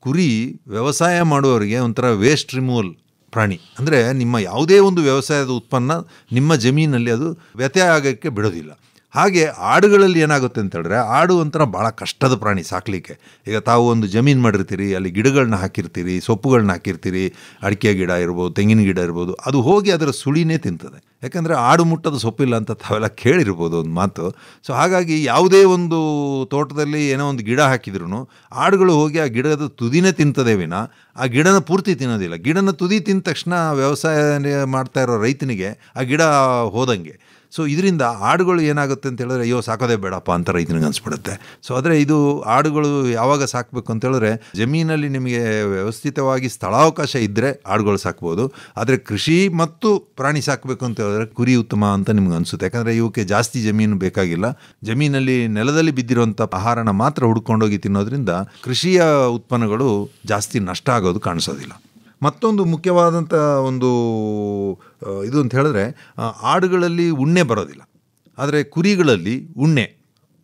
ಕುರಿ ವ್ಯವಸಾಯ ಮಾಡುವವರಿಗೆ ಒಂಥರ ವೇಸ್ಟ್ ರಿಮೂವಲ್ ಪ್ರಾಣಿ. ಅಂದರೆ ನಿಮ್ಮ ಯಾವುದೇ ಒಂದು ವ್ಯವಸಾಯದ ಉತ್ಪನ್ನ ನಿಮ್ಮ ಜಮೀನಲ್ಲಿ ಅದು ವ್ಯತ್ಯಯ ಆಗೋಕ್ಕೆ ಬಿಡೋದಿಲ್ಲ. ಹಾಗೆ ಆಡುಗಳಲ್ಲಿ ಏನಾಗುತ್ತೆ ಅಂತ ಹೇಳಿದ್ರೆ, ಆಡು ಒಂಥರ ಭಾಳ ಕಷ್ಟದ ಪ್ರಾಣಿ ಸಾಕಲಿಕ್ಕೆ. ಈಗ ತಾವು ಒಂದು ಜಮೀನು ಮಾಡಿರ್ತೀರಿ, ಅಲ್ಲಿ ಗಿಡಗಳನ್ನ ಹಾಕಿರ್ತೀರಿ, ಸೊಪ್ಪುಗಳನ್ನ ಹಾಕಿರ್ತೀರಿ, ಅಡಿಕೆ ಗಿಡ ಇರ್ಬೋದು, ತೆಂಗಿನ ಗಿಡ ಇರ್ಬೋದು, ಅದು ಹೋಗಿ ಅದರ ಸುಳಿನೇ ತಿಂತದೆ. ಯಾಕಂದರೆ ಆಡು ಮುಟ್ಟದ ಸೊಪ್ಪಿಲ್ಲ ಅಂತ ತಾವೆಲ್ಲ ಕೇಳಿರ್ಬೋದು ಒಂದು ಮಾತು. ಸೊ ಹಾಗಾಗಿ ಯಾವುದೇ ಒಂದು ತೋಟದಲ್ಲಿ ಏನೋ ಒಂದು ಗಿಡ ಹಾಕಿದ್ರೂ ಆಡುಗಳು ಹೋಗಿ ಆ ಗಿಡದ ತುದಿನೇ ತಿಂತದೆ ವಿನ ಆ ಗಿಡನ ಪೂರ್ತಿ ತಿನ್ನೋದಿಲ್ಲ. ಗಿಡನ ತುದಿ ತಿಂದ ತಕ್ಷಣ ವ್ಯವಸಾಯ ಮಾಡ್ತಾ ಇರೋ ರೈತನಿಗೆ ಆ ಗಿಡ ಹೋದಂಗೆ. ಸೊ ಇದರಿಂದ ಆಡುಗಳು ಏನಾಗುತ್ತೆ ಅಂತ ಹೇಳಿದ್ರೆ, ಅಯ್ಯೋ ಸಾಕೋದೇ ಬೇಡಪ್ಪ ಅಂತ ರೈತನಿಗೆ ಅನಿಸ್ಬಿಡುತ್ತೆ. ಸೊ ಆದರೆ ಇದು ಆಡುಗಳು ಯಾವಾಗ ಸಾಕಬೇಕು ಅಂತ ಹೇಳಿದ್ರೆ, ಜಮೀನಲ್ಲಿ ನಿಮಗೆ ವ್ಯವಸ್ಥಿತವಾಗಿ ಸ್ಥಳಾವಕಾಶ ಇದ್ದರೆ ಆಡುಗಳು ಸಾಕ್ಬೋದು. ಆದರೆ ಕೃಷಿ ಮತ್ತು ಪ್ರಾಣಿ ಸಾಕಬೇಕು ಅಂತ ಹೇಳಿದ್ರೆ ಕುರಿ ಉತ್ತಮ ಅಂತ ನಿಮ್ಗೆ ಅನಿಸುತ್ತೆ. ಯಾಕಂದರೆ ಇವಕ್ಕೆ ಜಾಸ್ತಿ ಜಮೀನು ಬೇಕಾಗಿಲ್ಲ. ಜಮೀನಲ್ಲಿ ನೆಲದಲ್ಲಿ ಬಿದ್ದಿರುವಂಥ ಆಹಾರನ ಮಾತ್ರ ಹುಡ್ಕೊಂಡೋಗಿ ತಿನ್ನೋದ್ರಿಂದ ಕೃಷಿಯ ಉತ್ಪನ್ನಗಳು ಜಾಸ್ತಿ ನಷ್ಟ ಆಗೋದು ಕಾಣಿಸೋದಿಲ್ಲ. ಮತ್ತೊಂದು ಮುಖ್ಯವಾದಂಥ ಒಂದು ಇದು ಅಂತ ಹೇಳಿದ್ರೆ, ಆಡುಗಳಲ್ಲಿ ಉಣ್ಣೆ ಬರೋದಿಲ್ಲ, ಆದರೆ ಕುರಿಗಳಲ್ಲಿ ಉಣ್ಣೆ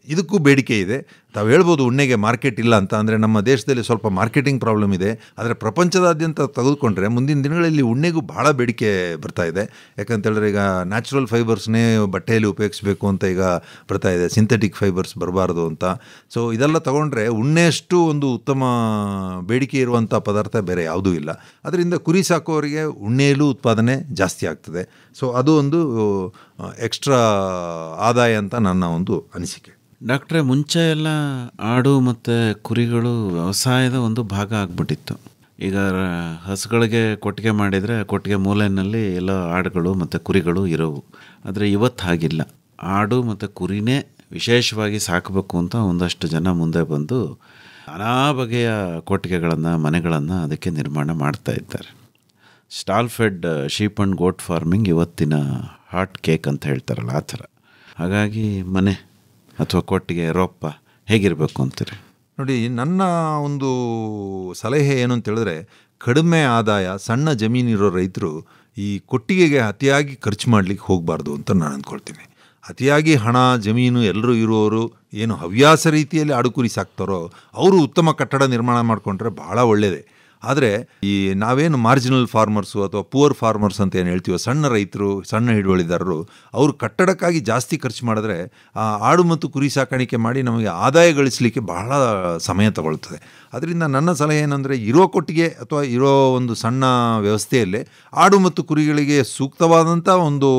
ಇದಕ್ಕೂ ಬೇಡಿಕೆ ಇದೆ. ತಾವು ಹೇಳ್ಬೋದು ಉಣ್ಣೆಗೆ ಮಾರ್ಕೆಟ್ ಇಲ್ಲ ಅಂತ. ಅಂದರೆ ನಮ್ಮ ದೇಶದಲ್ಲಿ ಸ್ವಲ್ಪ ಮಾರ್ಕೆಟಿಂಗ್ ಪ್ರಾಬ್ಲಮ್ ಇದೆ. ಆದರೆ ಪ್ರಪಂಚದಾದ್ಯಂತ ತೆಗೆದುಕೊಂಡ್ರೆ ಮುಂದಿನ ದಿನಗಳಲ್ಲಿ ಉಣ್ಣೆಗೂ ಭಾಳ ಬೇಡಿಕೆ ಬರ್ತಾ ಇದೆ. ಯಾಕಂತೇಳಿದ್ರೆ ಈಗ ನ್ಯಾಚುರಲ್ ಫೈಬರ್ಸ್ನೇ ಬಟ್ಟೆಯಲ್ಲಿ ಉಪಯೋಗಿಸ್ಬೇಕು ಅಂತ ಈಗ ಬರ್ತಾ ಇದೆ, ಸಿಂಥೆಟಿಕ್ ಫೈಬರ್ಸ್ ಬರಬಾರ್ದು ಅಂತ. ಸೊ ಇದೆಲ್ಲ ತೊಗೊಂಡ್ರೆ ಉಣ್ಣೆಯಷ್ಟು ಒಂದು ಉತ್ತಮ ಬೇಡಿಕೆ ಇರುವಂಥ ಪದಾರ್ಥ ಬೇರೆ ಯಾವುದೂ ಇಲ್ಲ. ಅದರಿಂದ ಕುರಿ ಸಾಕೋರಿಗೆ ಉಣ್ಣೆಯಲ್ಲೂ ಉತ್ಪಾದನೆ ಜಾಸ್ತಿ ಆಗ್ತದೆ. ಸೊ ಅದು ಒಂದು ಎಕ್ಸ್ಟ್ರಾ ಆದಾಯ ಅಂತ ನನ್ನ ಒಂದು ಅನಿಸಿಕೆ. ಡಾಕ್ಟ್ರೇ, ಮುಂಚೆ ಎಲ್ಲ ಆಡು ಮತ್ತು ಕುರಿಗಳು ವ್ಯವಸಾಯದ ಒಂದು ಭಾಗ ಆಗಿಬಿಟ್ಟಿತ್ತು. ಈಗ ಹಸುಗಳಿಗೆ ಕೊಟ್ಟಿಗೆ ಮಾಡಿದರೆ ಕೊಟ್ಟಿಗೆ ಮೂಲೆಯಲ್ಲಿ ಎಲ್ಲ ಆಡುಗಳು ಮತ್ತು ಕುರಿಗಳು ಇರೋವು. ಆದರೆ ಇವತ್ತು ಹಾಗಿಲ್ಲ. ಆಡು ಮತ್ತು ಕುರಿನೇ ವಿಶೇಷವಾಗಿ ಸಾಕಬೇಕು ಅಂತ ಒಂದಷ್ಟು ಜನ ಮುಂದೆ ಬಂದು ನಾನಾ ಬಗೆಯ ಕೊಟ್ಟಿಗೆಗಳನ್ನು, ಮನೆಗಳನ್ನು ಅದಕ್ಕೆ ನಿರ್ಮಾಣ ಮಾಡ್ತಾ ಇದ್ದಾರೆ. Stall fed sheep and goat farming ಇವತ್ತಿನ ಹಾಟ್ ಕೇಕ್ ಅಂತ ಹೇಳ್ತಾರಲ್ಲ, ಆ ಥರ. ಹಾಗಾಗಿ ಮನೆ ಅಥವಾ ಕೊಟ್ಟಿಗೆ ರೋಪ ಹೇಗಿರಬೇಕು ಅಂತೀರಿ? ನೋಡಿ, ನನ್ನ ಒಂದು ಸಲಹೆ ಏನು ಅಂತ ಹೇಳಿದ್ರೆ, ಕಡಿಮೆ ಆದಾಯ ಸಣ್ಣ ಜಮೀನಿರೋ ರೈತರು ಈ ಕೊಟ್ಟಿಗೆಗೆ ಅತಿಯಾಗಿ ಖರ್ಚು ಮಾಡಲಿಕ್ಕೆ ಹೋಗಬಾರ್ದು ಅಂತ ನಾನು ಅಂದ್ಕೊಳ್ತೀನಿ. ಅತಿಯಾಗಿ ಹಣ, ಜಮೀನು ಎಲ್ಲರೂ ಇರುವವರು ಏನು ಹವ್ಯಾಸ ರೀತಿಯಲ್ಲಿ ಆಡುಕುರಿ ಸಾಕ್ತಾರೋ ಅವರು ಉತ್ತಮ ಕಟ್ಟಡ ನಿರ್ಮಾಣ ಮಾಡಿಕೊಂಡ್ರೆ ಭಾಳ ಒಳ್ಳೆಯದೇ. ಆದರೆ ಈ ನಾವೇನು ಮಾರ್ಜಿನಲ್ ಫಾರ್ಮರ್ಸು ಅಥವಾ ಪುವರ್ ಫಾರ್ಮರ್ಸ್ ಅಂತ ಏನು ಹೇಳ್ತೀವೋ, ಸಣ್ಣ ರೈತರು, ಸಣ್ಣ ಹಿಡುವಳಿದಾರರು, ಅವರು ಕಟ್ಟಡಕ್ಕಾಗಿ ಜಾಸ್ತಿ ಖರ್ಚು ಮಾಡಿದ್ರೆ ಆ ಆಡು ಮತ್ತು ಕುರಿ ಸಾಕಾಣಿಕೆ ಮಾಡಿ ನಮಗೆ ಆದಾಯ ಗಳಿಸಲಿಕ್ಕೆ ಬಹಳ ಸಮಯ ತಗೊಳ್ತದೆ. ಅದರಿಂದ ನನ್ನ ಸಲಹೆ ಏನಂದರೆ, ಇರೋ ಕೊಟ್ಟಿಗೆ ಅಥವಾ ಇರೋ ಒಂದು ಸಣ್ಣ ವ್ಯವಸ್ಥೆಯಲ್ಲೇ ಆಡು ಮತ್ತು ಕುರಿಗಳಿಗೆ ಸೂಕ್ತವಾದಂಥ ಒಂದು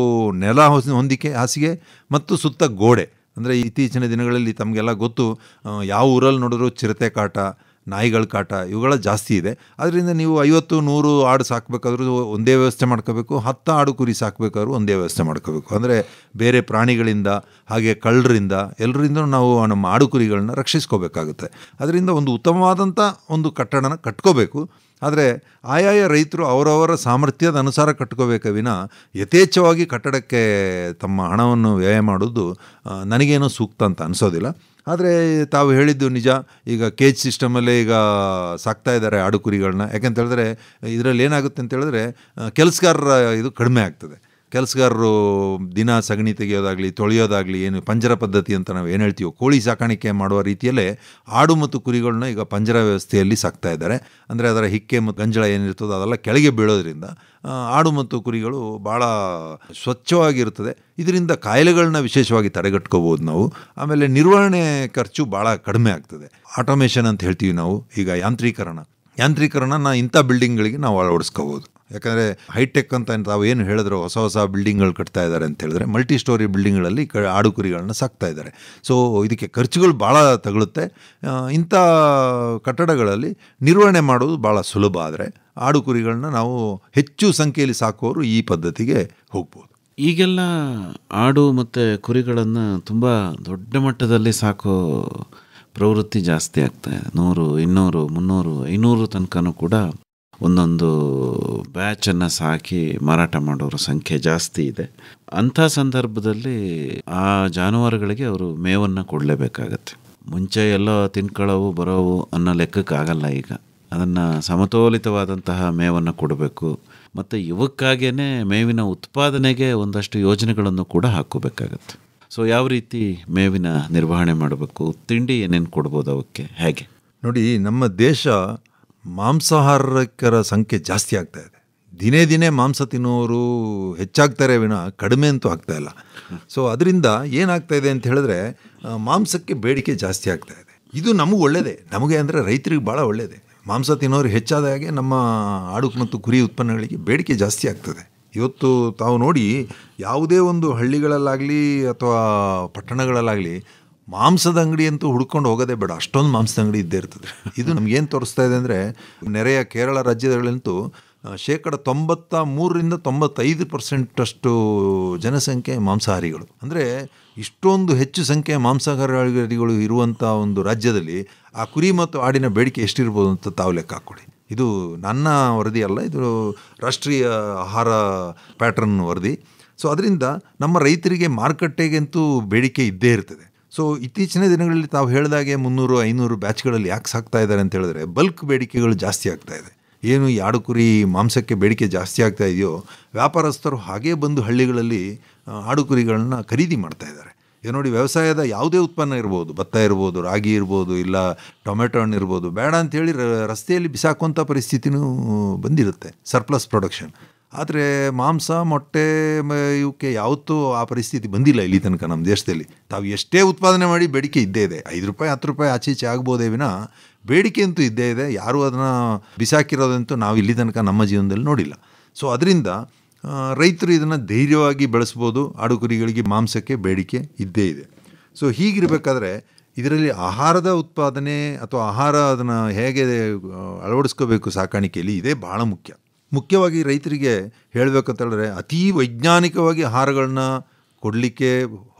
ನೆಲ ಹೊಂದಿಕೆ, ಹಾಸಿಗೆ ಮತ್ತು ಸುತ್ತ ಗೋಡೆ. ಅಂದರೆ ಇತ್ತೀಚಿನ ದಿನಗಳಲ್ಲಿ ತಮಗೆಲ್ಲ ಗೊತ್ತು, ಯಾವ ಊರಲ್ಲಿ ನೋಡಿದ್ರು ಚಿರತೆ ಕಾಟ, ನಾಯಿಗಳ ಕಾಟ ಇವುಗಳ ಜಾಸ್ತಿ ಇದೆ. ಅದರಿಂದ ನೀವು 50-100 ಆಡು ಸಾಕಬೇಕಾದ್ರೂ ಒಂದೇ ವ್ಯವಸ್ಥೆ ಮಾಡ್ಕೋಬೇಕು, 10 ಆಡು ಕುರಿ ಸಾಕಬೇಕಾದ್ರೂ ಒಂದೇ ವ್ಯವಸ್ಥೆ ಮಾಡ್ಕೋಬೇಕು. ಅಂದರೆ ಬೇರೆ ಪ್ರಾಣಿಗಳಿಂದ, ಹಾಗೆ ಕಳ್ಳರಿಂದ, ಎಲ್ಲರಿಂದ ನಾವು ನಮ್ಮ ಆಡು ಕುರಿಗಳನ್ನ ರಕ್ಷಿಸ್ಕೋಬೇಕಾಗುತ್ತೆ. ಅದರಿಂದ ಒಂದು ಉತ್ತಮವಾದಂಥ ಒಂದು ಕಟ್ಟಡನ ಕಟ್ಕೋಬೇಕು. ಆದರೆ ಆಯಾಯ ರೈತರು ಅವರವರ ಸಾಮರ್ಥ್ಯದ ಅನುಸಾರ ಕಟ್ಕೋಬೇಕ ವಿನ ಯಥೇಚ್ಛವಾಗಿ ಕಟ್ಟಡಕ್ಕೆ ತಮ್ಮ ಹಣವನ್ನು ವ್ಯಯ ಮಾಡೋದು ನನಗೇನೋ ಸೂಕ್ತ ಅಂತ ಅನಿಸೋದಿಲ್ಲ. ಆದರೆ ತಾವು ಹೇಳಿದ್ದು ನಿಜ. ಈಗ ಕೇಜ್ ಸಿಸ್ಟಮಲ್ಲೇ ಈಗ ಸಾಕ್ತಾ ಇದ್ದಾರೆ ಆಡು ಕುರಿಗಳನ್ನ. ಯಾಕೆಂತ ಹೇಳಿದ್ರೆ ಇದರಲ್ಲಿ ಏನಾಗುತ್ತೆ ಅಂತ ಹೇಳಿದ್ರೆ ಕೆಲಸಗಾರರ ಇದು ಕಡಿಮೆ ಆಗ್ತದೆ. ಕೆಲಸಗಾರರು ದಿನ ಸಗಣಿ ತೆಗೆಯೋದಾಗಲಿ, ತೊಳೆಯೋದಾಗಲಿ, ಏನು ಪಂಜರ ಪದ್ಧತಿ ಅಂತ ನಾವು ಏನು ಹೇಳ್ತೀವೋ, ಕೋಳಿ ಸಾಕಾಣಿಕೆ ಮಾಡುವ ರೀತಿಯಲ್ಲೇ ಆಡು ಮತ್ತು ಕುರಿಗಳನ್ನ ಈಗ ಪಂಜರ ವ್ಯವಸ್ಥೆಯಲ್ಲಿ ಸಾಕ್ತಾ ಇದ್ದಾರೆ. ಅಂದರೆ ಅದರ ಹಿಕ್ಕೆ ಮತ್ತು ಗಂಜಳ ಏನಿರ್ತದೋ ಅದೆಲ್ಲ ಕೆಳಗೆ ಬೀಳೋದ್ರಿಂದ ಆಡು ಮತ್ತು ಕುರಿಗಳು ಭಾಳ ಸ್ವಚ್ಛವಾಗಿರ್ತದೆ. ಇದರಿಂದ ಕಾಯಿಲೆಗಳನ್ನ ವಿಶೇಷವಾಗಿ ತಡೆಗಟ್ಕೋಬೋದು ನಾವು. ಆಮೇಲೆ ನಿರ್ವಹಣೆ ಖರ್ಚು ಭಾಳ ಕಡಿಮೆ ಆಗ್ತದೆ. ಆಟೋಮೇಷನ್ ಅಂತ ಹೇಳ್ತೀವಿ ನಾವು. ಈಗ ಯಾಂತ್ರೀಕರಣನ ಇಂಥ ಬಿಲ್ಡಿಂಗ್ಗಳಿಗೆ ನಾವು ಅಳವಡಿಸ್ಕೋಬೋದು. ಯಾಕಂದರೆ ಹೈಟೆಕ್ ಅಂತ ತಾವು ಏನು ಹೇಳಿದ್ರು, ಹೊಸ ಬಿಲ್ಡಿಂಗ್ಗಳು ಕಟ್ತಾ ಇದ್ದಾರೆ ಅಂತ ಹೇಳಿದ್ರೆ ಮಲ್ಟಿ ಸ್ಟೋರಿ ಬಿಲ್ಡಿಂಗ್ಗಳಲ್ಲಿ ಆಡು ಕುರಿಗಳನ್ನ ಸಾಕ್ತಾ ಇದ್ದಾರೆ. ಸೊ ಇದಕ್ಕೆ ಖರ್ಚುಗಳು ಭಾಳ ತಗಲುತ್ತೆ. ಇಂಥ ಕಟ್ಟಡಗಳಲ್ಲಿ ನಿರ್ವಹಣೆ ಮಾಡೋದು ಭಾಳ ಸುಲಭ. ಆದರೆ ಆಡು ಕುರಿಗಳನ್ನ ನಾವು ಹೆಚ್ಚು ಸಂಖ್ಯೆಯಲ್ಲಿ ಸಾಕೋರು ಈ ಪದ್ಧತಿಗೆ ಹೋಗ್ಬೋದು. ಈಗೆಲ್ಲ ಆಡು ಮತ್ತು ಕುರಿಗಳನ್ನು ತುಂಬ ದೊಡ್ಡ ಮಟ್ಟದಲ್ಲಿ ಸಾಕೋ ಪ್ರವೃತ್ತಿ ಜಾಸ್ತಿ ಆಗ್ತಾಯಿದೆ. 100, 200, 300, 500 ತನಕನೂ ಕೂಡ ಒಂದೊಂದು ಬ್ಯಾಚನ್ನು ಸಾಕಿ ಮಾರಾಟ ಮಾಡೋರ ಸಂಖ್ಯೆ ಜಾಸ್ತಿ ಇದೆ. ಅಂಥ ಸಂದರ್ಭದಲ್ಲಿ ಆ ಜಾನುವಾರುಗಳಿಗೆ ಅವರು ಮೇವನ್ನು ಕೊಡಲೇಬೇಕಾಗತ್ತೆ. ಮುಂಚೆ ಎಲ್ಲೋ ತಿನ್ಕೊಳ್ಳೋವು ಬರೋವು ಅನ್ನೋ ಲೆಕ್ಕಕ್ಕಾಗಲ್ಲ. ಈಗ ಅದನ್ನು ಸಮತೋಲಿತವಾದಂತಹ ಮೇವನ್ನು ಕೊಡಬೇಕು. ಮತ್ತು ಇವಕ್ಕಾಗೇ ಮೇವಿನ ಉತ್ಪಾದನೆಗೆ ಒಂದಷ್ಟು ಯೋಜನೆಗಳನ್ನು ಕೂಡ ಹಾಕೋಬೇಕಾಗತ್ತೆ. ಸೊ ಯಾವ ರೀತಿ ಮೇವಿನ ನಿರ್ವಹಣೆ ಮಾಡಬೇಕು, ತಿಂಡಿ ಏನೇನು ಕೊಡ್ಬೋದು ಅವಕ್ಕೆ, ಹೇಗೆ? ನೋಡಿ, ನಮ್ಮ ದೇಶ ಮಾಂಸಾಹಾರಕರ ಸಂಖ್ಯೆ ಜಾಸ್ತಿ ಆಗ್ತಾ ಇದೆ. ದಿನೇ ಮಾಂಸ ತಿನ್ನೋರು ಹೆಚ್ಚಾಗ್ತಾರೆ ವಿನ ಕಡಿಮೆ ಅಂತೂ ಆಗ್ತಾ ಇಲ್ಲ. ಸೊ ಅದರಿಂದ ಏನಾಗ್ತಾ ಇದೆ ಅಂತ ಹೇಳಿದ್ರೆ ಮಾಂಸಕ್ಕೆ ಬೇಡಿಕೆ ಜಾಸ್ತಿ ಆಗ್ತಾ ಇದೆ. ಇದು ನಮಗೆ ಒಳ್ಳೆಯದೇ, ನಮಗೆ ಅಂದರೆ ರೈತರಿಗೆ ಭಾಳ ಒಳ್ಳೆಯದೇ. ಮಾಂಸ ತಿನ್ನೋರು ಹೆಚ್ಚಾದ ಹಾಗೆ ನಮ್ಮ ಆಡು ಮತ್ತು ಕುರಿ ಉತ್ಪನ್ನಗಳಿಗೆ ಬೇಡಿಕೆ ಜಾಸ್ತಿ ಆಗ್ತದೆ. ಇವತ್ತು ತಾವು ನೋಡಿ, ಯಾವುದೇ ಒಂದು ಹಳ್ಳಿಗಳಲ್ಲಾಗಲಿ ಅಥವಾ ಪಟ್ಟಣಗಳಲ್ಲಾಗಲಿ ಮಾಂಸದ ಅಂಗಡಿ ಅಂತೂ ಹುಡ್ಕೊಂಡು ಹೋಗೋದೇ ಬೇಡ, ಅಷ್ಟೊಂದು ಮಾಂಸದ ಅಂಗಡಿ ಇದ್ದೇ ಇರ್ತದೆ. ಇದು ನಮಗೇನು ತೋರಿಸ್ತಾ ಇದೆ ಅಂದರೆ, ನೆರೆಯ ಕೇರಳ ರಾಜ್ಯದಲ್ಲಂತೂ 93-95% ಜನಸಂಖ್ಯೆ ಮಾಂಸಾಹಾರಿಗಳು. ಅಂದರೆ ಇಷ್ಟೊಂದು ಹೆಚ್ಚು ಸಂಖ್ಯೆಯ ಮಾಂಸಾಹಾರಿಗಳು ಇರುವಂಥ ಒಂದು ರಾಜ್ಯದಲ್ಲಿ ಆ ಕುರಿ ಮತ್ತು ಆಡಿನ ಬೇಡಿಕೆ ಎಷ್ಟಿರ್ಬೋದು ಅಂತ ತಾವು ಲೆಕ್ಕ ಹಾಕ್ಕೊಡಿ. ಇದು ನನ್ನ ವರದಿ ಅಲ್ಲ, ಇದು ರಾಷ್ಟ್ರೀಯ ಆಹಾರ ಪ್ಯಾಟ್ರನ್ ವರದಿ. ಸೊ ಅದರಿಂದ ನಮ್ಮ ರೈತರಿಗೆ ಮಾರುಕಟ್ಟೆಗಂತೂ ಬೇಡಿಕೆ ಇದ್ದೇ ಇರ್ತದೆ. ಸೊ ಇತ್ತೀಚಿನ ದಿನಗಳಲ್ಲಿ ತಾವು ಹೇಳಿದಾಗೆ 300-500 ಬ್ಯಾಚ್ಗಳಲ್ಲಿ ಯಾಕೆ ಸಾಕ್ತಾ ಇದ್ದಾರೆ ಅಂತ ಹೇಳಿದ್ರೆ ಬಲ್ಕ್ ಬೇಡಿಕೆಗಳು ಜಾಸ್ತಿ ಆಗ್ತಾ ಇದೆ. ಏನು ಈ ಆಡು ಕುರಿ ಮಾಂಸಕ್ಕೆ ಬೇಡಿಕೆ ಜಾಸ್ತಿ ಆಗ್ತಾ ಇದೆಯೋ, ವ್ಯಾಪಾರಸ್ಥರು ಹಾಗೇ ಬಂದು ಹಳ್ಳಿಗಳಲ್ಲಿ ಆಡು ಕುರಿಗಳನ್ನ ಖರೀದಿ ಮಾಡ್ತಾ ಇದ್ದಾರೆ. ಈಗ ನೋಡಿ, ವ್ಯವಸಾಯದ ಯಾವುದೇ ಉತ್ಪನ್ನ ಇರ್ಬೋದು, ಭತ್ತ ಇರ್ಬೋದು, ರಾಗಿ ಇರ್ಬೋದು, ಇಲ್ಲ ಟೊಮೆಟೊ ಹಣ್ಣು ಇರ್ಬೋದು, ಬೇಡ ಅಂಥೇಳಿ ರಸ್ತೆಯಲ್ಲಿ ಬಿಸಾಕುವಂಥ ಪರಿಸ್ಥಿತಿನೂ ಬಂದಿರುತ್ತೆ, ಸರ್ಪ್ಲಸ್ ಪ್ರೊಡಕ್ಷನ್. ಆದರೆ ಮಾಂಸ, ಮೊಟ್ಟೆ ಇವಕ್ಕೆ ಯಾವತ್ತೂ ಆ ಪರಿಸ್ಥಿತಿ ಬಂದಿಲ್ಲ ಇಲ್ಲಿ ತನಕ ನಮ್ಮ ದೇಶದಲ್ಲಿ. ತಾವು ಎಷ್ಟೇ ಉತ್ಪಾದನೆ ಮಾಡಿ ಬೇಡಿಕೆ ಇದ್ದೇ ಇದೆ. 5 ರೂಪಾಯಿ 10 ರೂಪಾಯಿ ಆಚೆ ಈಚೆ ಆಗ್ಬೋದೇ ವಿನ ಬೇಡಿಕೆ ಅಂತೂ ಇದ್ದೇ ಇದೆ. ಯಾರೂ ಅದನ್ನು ಬಿಸಾಕಿರೋದಂತೂ ನಾವು ಇಲ್ಲಿ ತನಕ ನಮ್ಮ ಜೀವನದಲ್ಲಿ ನೋಡಿಲ್ಲ. ಸೊ ಅದರಿಂದ ರೈತರು ಇದನ್ನು ಧೈರ್ಯವಾಗಿ ಬೆಳೆಸ್ಬೋದು. ಆಡು ಕುರಿಗಳಿಗೆ ಮಾಂಸಕ್ಕೆ ಬೇಡಿಕೆ ಇದ್ದೇ ಇದೆ. ಸೊ ಹೀಗಿರಬೇಕಾದ್ರೆ ಇದರಲ್ಲಿ ಆಹಾರದ ಉತ್ಪಾದನೆ ಅಥವಾ ಆಹಾರ ಅದನ್ನು ಹೇಗೆ ಅಳವಡಿಸ್ಕೋಬೇಕು ಸಾಕಾಣಿಕೆಯಲ್ಲಿ, ಇದೇ ಭಾಳ ಮುಖ್ಯವಾಗಿ ರೈತರಿಗೆ ಹೇಳಬೇಕಂತ ಹೇಳಿದ್ರೆ, ಅತೀ ವೈಜ್ಞಾನಿಕವಾಗಿ ಆಹಾರಗಳನ್ನ ಕೊಡಲಿಕ್ಕೆ